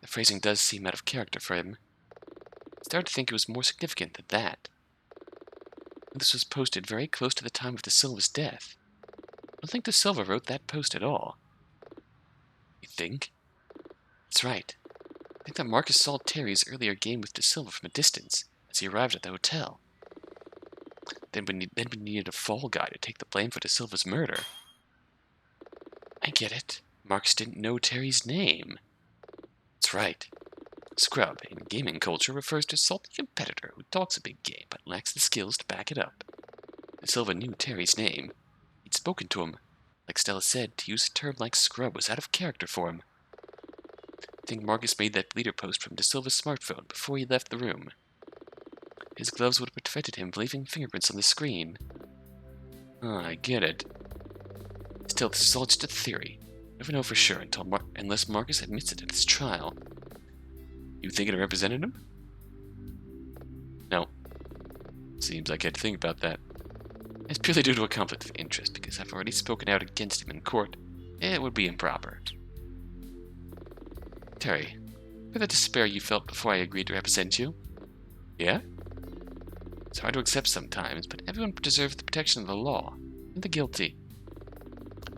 the phrasing does seem out of character for him. I started to think it was more significant than that. This was posted very close to the time of DaSilva's death. I don't think DaSilva wrote that post at all. You think? That's right. I think that Marcus saw Terry's earlier game with DaSilva from a distance as he arrived at the hotel. Then we needed a fall guy to take the blame for DaSilva's murder. I get it. Marcus didn't know Terry's name. That's right. Scrub in gaming culture refers to a salty competitor who talks a big game but lacks the skills to back it up. DaSilva knew Terry's name. He'd spoken to him. Like Stella said, to use a term like scrub was out of character for him. I think Marcus made that bleeder post from DaSilva's smartphone before he left the room. His gloves would have prevented him from leaving fingerprints on the screen. Oh, I get it. Still, this is all just a theory. Never know for sure unless Marcus admits it at his trial. You think it represented him? No. Seems like I had to think about that. It's purely due to a conflict of interest, because I've already spoken out against him in court. It would be improper. Terry, for the despair you felt before I agreed to represent you? Yeah? It's hard to accept sometimes, but everyone deserves the protection of the law, and the guilty.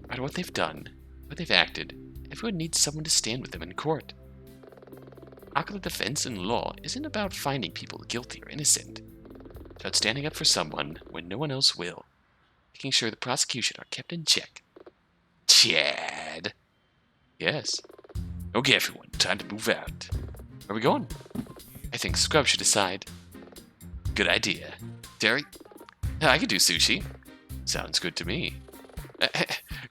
No matter what they've done, what they've acted, everyone needs someone to stand with them in court. Aquila defense in law isn't about finding people guilty or innocent. It's about standing up for someone when no one else will, making sure the prosecution are kept in check. Chad! Yes. Okay, everyone, time to move out. Where are we going? I think Scrub should decide. Good idea. Terry? I could do sushi. Sounds good to me.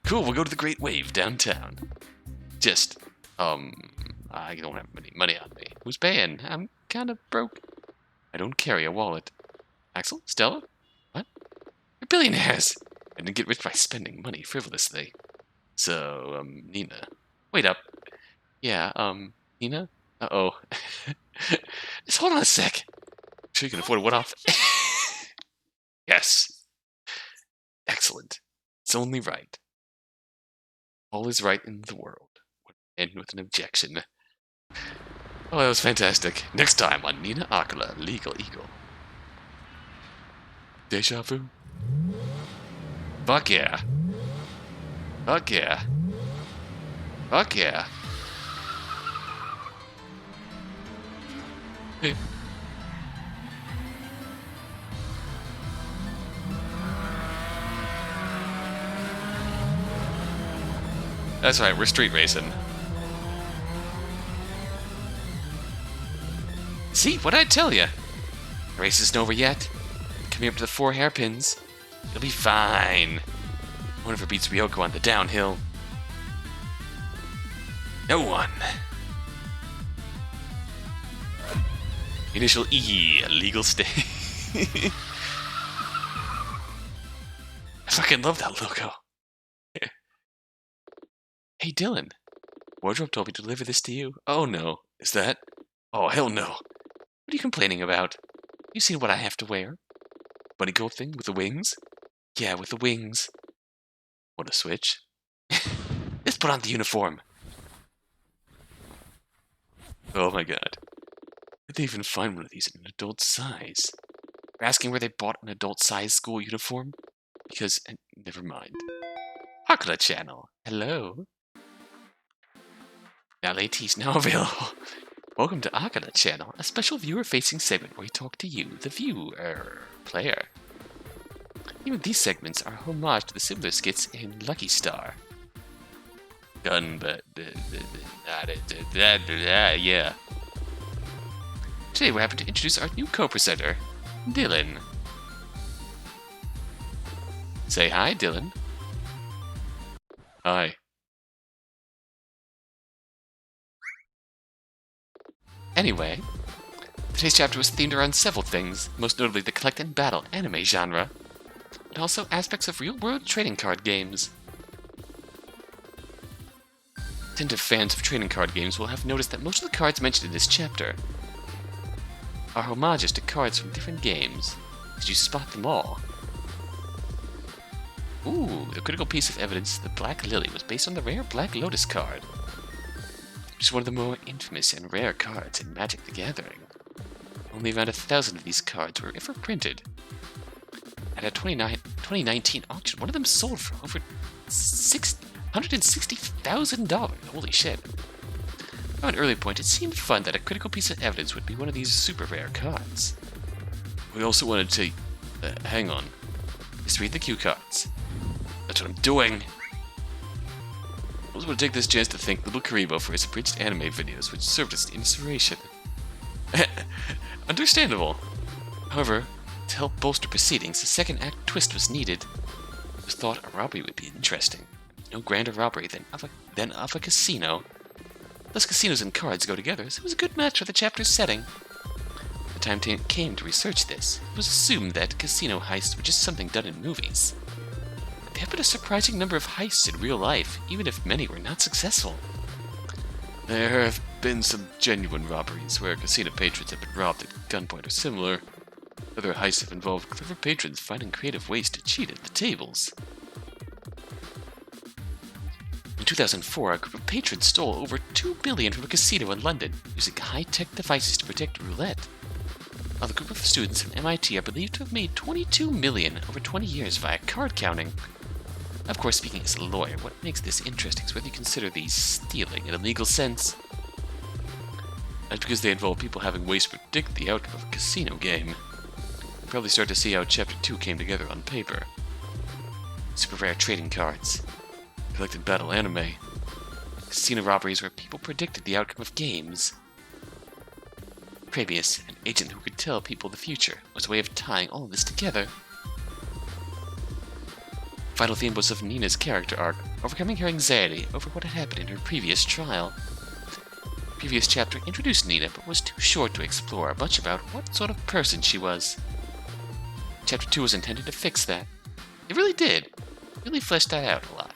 Cool, we'll go to the Great Wave downtown. Just, I don't have any money on me. Who's paying? I'm kind of broke. I don't carry a wallet. Axel? Stella? What? You're billionaires! I didn't get rich by spending money frivolously. So, Nina. Wait up. Yeah, Nina? Uh-oh. Just hold on a sec. Sure you can afford a one-off? Yes. Excellent. It's only right. All is right in the world. End with an objection. Oh, that was fantastic. Next time on Nina Aquila, Legal Eagle. Deja vu? Fuck yeah. Fuck yeah. Fuck yeah. Hey. That's right, we're street racing. See, what'd I tell ya? The race isn't over yet. Coming up to the 4 hairpins. It'll be fine. One of her beats Ryoko on the downhill. No one. Initial E, legal stay. I fucking love that logo. Hey, Dylan. Wardrobe told me to deliver this to you. Oh, no. Is that? Oh, hell no. What are you complaining about? You seen what I have to wear? Bunny goat thing with the wings? Yeah, with the wings. Want to switch? Let's put on the uniform. Oh my god. Did they even find one of these in an adult size? We're asking where they bought an adult size school uniform? Because, never mind. Aquila channel. Hello. Ballet tees now available. Welcome to Aquila channel, a special viewer-facing segment where we talk to you, the viewer player. Even these segments are a homage to the similar skits in Lucky Star. Yeah. Today we're happy to introduce our new co-presenter, Dylan. Say hi, Dylan. Hi. Anyway, today's chapter was themed around several things, most notably the collect and battle anime genre, but also aspects of real-world trading card games. Attentive fans of trading card games will have noticed that most of the cards mentioned in this chapter are homages to cards from different games. Did you spot them all? Ooh, the critical piece of evidence, the Black Lily, was based on the rare Black Lotus card, which is one of the more infamous and rare cards in Magic the Gathering. Only around 1,000 of these cards were ever printed. At a 2019 auction, one of them sold for over $160,000. Holy shit. From an early point, it seemed fun that a critical piece of evidence would be one of these super rare cards. We also wanted to... hang on. Just read the cue cards. That's what I'm doing. I also want to take this chance to thank Little Karibo for his abridged anime videos, which served as inspiration. Understandable. However, to help bolster proceedings, a second act twist was needed. It was thought a robbery would be interesting. No grander robbery than of a casino. Thus casinos and cards go together, so it was a good match for the chapter's setting. The time came to research this. It was assumed that casino heists were just something done in movies. But there have been a surprising number of heists in real life, even if many were not successful. There have been some genuine robberies where casino patrons have been robbed at gunpoint or similar. Other heists have involved clever patrons finding creative ways to cheat at the tables. In 2004, a group of patrons stole over $2 billion from a casino in London, using high-tech devices to protect roulette. While the group of students from MIT are believed to have made $22 million over 20 years via card counting. Of course, speaking as a lawyer, what makes this interesting is whether you consider these stealing in a legal sense. That's because they involve people having ways to predict the outcome of a casino game. You'll probably start to see how Chapter 2 came together on paper. Super rare trading cards. Collected battle anime. Casino robberies where people predicted the outcome of games. Previous, an agent who could tell people the future, was a way of tying all of this together. Final theme was of Nina's character arc, overcoming her anxiety over what had happened in her previous trial. The previous chapter introduced Nina, but was too short to explore much about what sort of person she was. Chapter 2 was intended to fix that. It really did. It really fleshed that out a lot.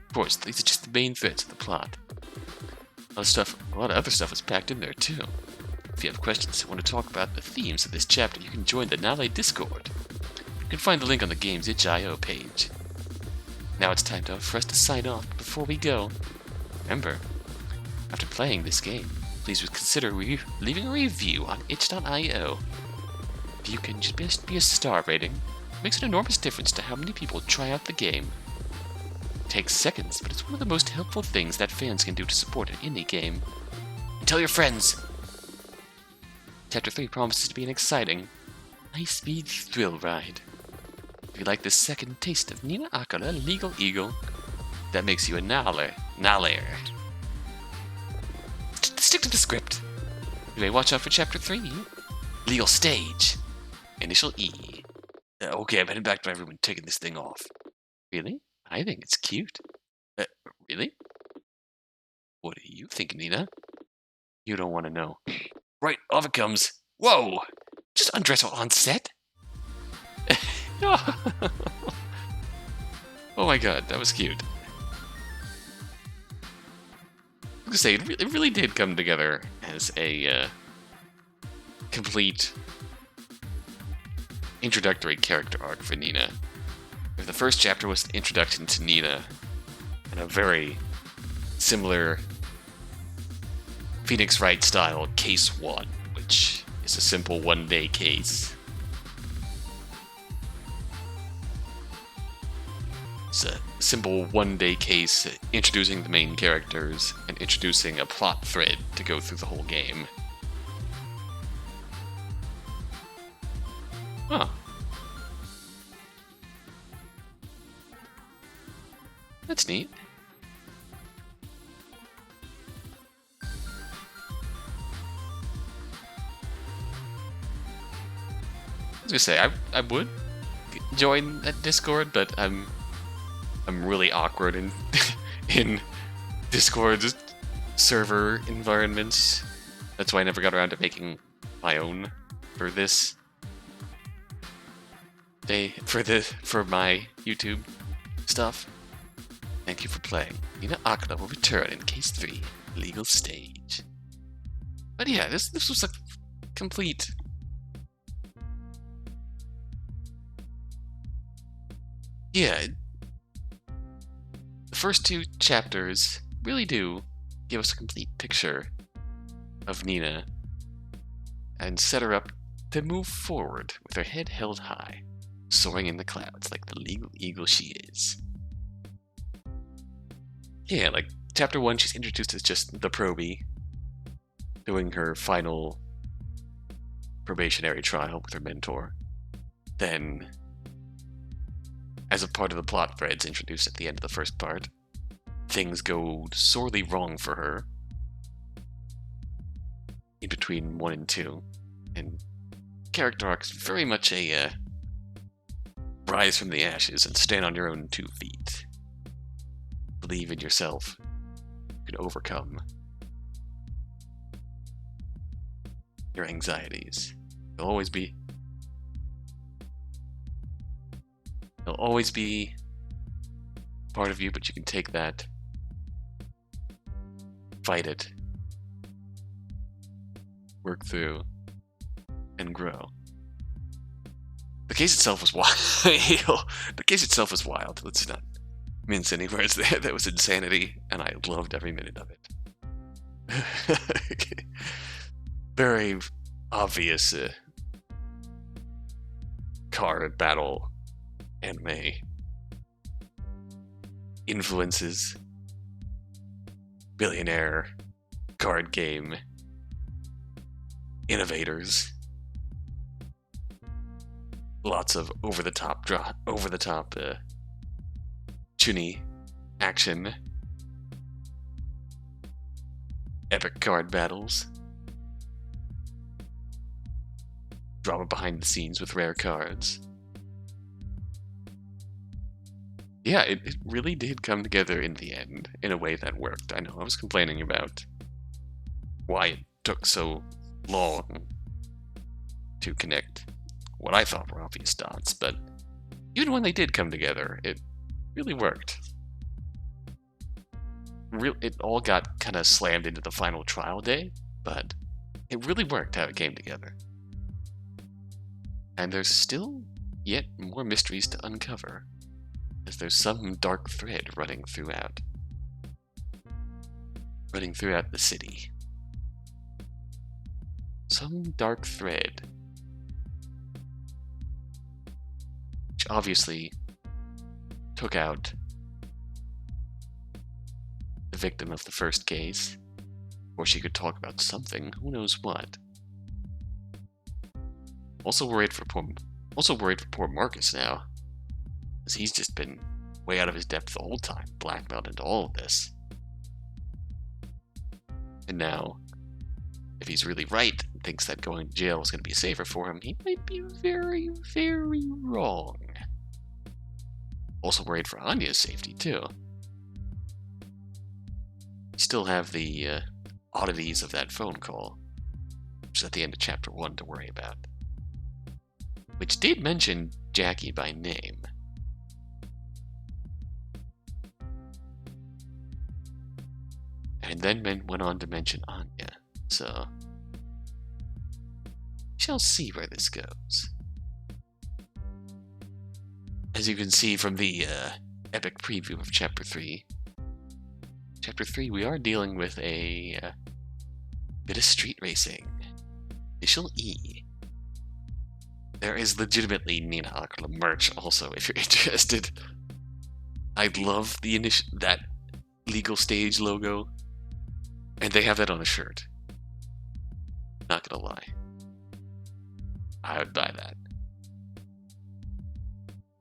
Of course, these are just the main threads of the plot. A lot of other stuff was packed in there too. If you have questions or want to talk about the themes of this chapter, you can join the Nale Discord. You can find the link on the game's itch.io page. Now it's time for us to sign off, but before we go, remember, after playing this game, please consider leaving a review on itch.io. If you can just be a star rating, it makes an enormous difference to how many people try out the game. It takes seconds, but it's one of the most helpful things that fans can do to support an indie game. And tell your friends! Chapter 3 promises to be an exciting, high-speed thrill ride. If you like this second taste of Nina Aquila, Legal Eagle, that makes you a Naler. Stick to the script. You may watch out for Chapter 3. Legal Stage. Initial E. Okay, I'm heading back to my room and taking this thing off. Really? I think it's cute. Really? What do you think, Nina? You don't want to know. Right, off it comes. Whoa! Just undress her on set? Oh my god, that was cute. I was gonna say, it really did come together as a complete introductory character arc for Nina. If the first chapter was the introduction to Nina, and a very similar Phoenix Wright style case 1, which is a simple one-day case. It's a simple one-day case introducing the main characters and introducing a plot thread to go through the whole game. Huh. That's neat. I was gonna say, I would join that Discord, but I'm really awkward in in Discord's server environments. That's why I never got around to making my own for this day, for my YouTube stuff. Thank you for playing. Nina Aquila will return in Case 3, Legal Stage. But yeah, this was a complete... Yeah, the first 2 chapters really do give us a complete picture of Nina and set her up to move forward with her head held high, soaring in the clouds like the legal eagle she is. Yeah, like chapter 1, she's introduced as just the probie, doing her final probationary trial with her mentor. Then, as a part of the plot threads introduced at the end of the first part, things go sorely wrong for her in between 1 and 2, and character arc's very much a rise from the ashes and stand on your own 2 feet. Believe in yourself. You can overcome your anxieties. They'll always be part of you, but you can take that, fight it, work through, and grow. The case itself was wild. The case itself was wild. Let's not mince any words there. That was insanity, and I loved every minute of it. Very obvious card battle anime influences, billionaire card game innovators, lots of over the top chunny action, epic card battles, drama behind the scenes with rare cards. Yeah, it really did come together in the end in a way that worked. I know I was complaining about why it took so long to connect what I thought were obvious dots, but even when they did come together, it really worked. It all got kind of slammed into the final trial day, but it really worked how it came together. And there's still yet more mysteries to uncover, as there's some dark thread running throughout the city. Some dark thread, which obviously took out the victim of the first case, or she could talk about something, who knows what. Also worried for poor Marcus now, as he's just been way out of his depth the whole time, blackmailed into all of this. And now, if he's really right and thinks that going to jail is going to be safer for him, he might be very, very wrong. Also worried for Anya's safety, too. You still have the oddities of that phone call, which moves at the end of Chapter 1 to worry about. Which did mention Jackie by name. And then went on to mention Anya, so shall see where this goes. As you can see from the epic preview of Chapter 3, we are dealing with a bit of street racing. Initial E. There is legitimately Nina Aquila merch also, if you're interested. I love that legal stage logo, and they have that on a shirt. Not gonna lie. I would buy that.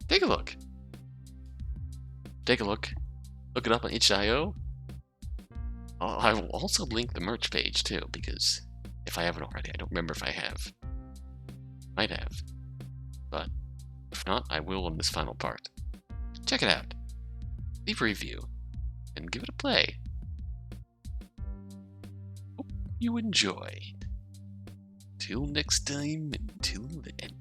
Take a look. Take a look. Look it up on itch.io. I will also link the merch page too, because if I haven't already, I don't remember if I have. Might have. But if not, I will in this final part. Check it out. Leave a review. And give it a play. Hope you enjoyed. Till next time, until then.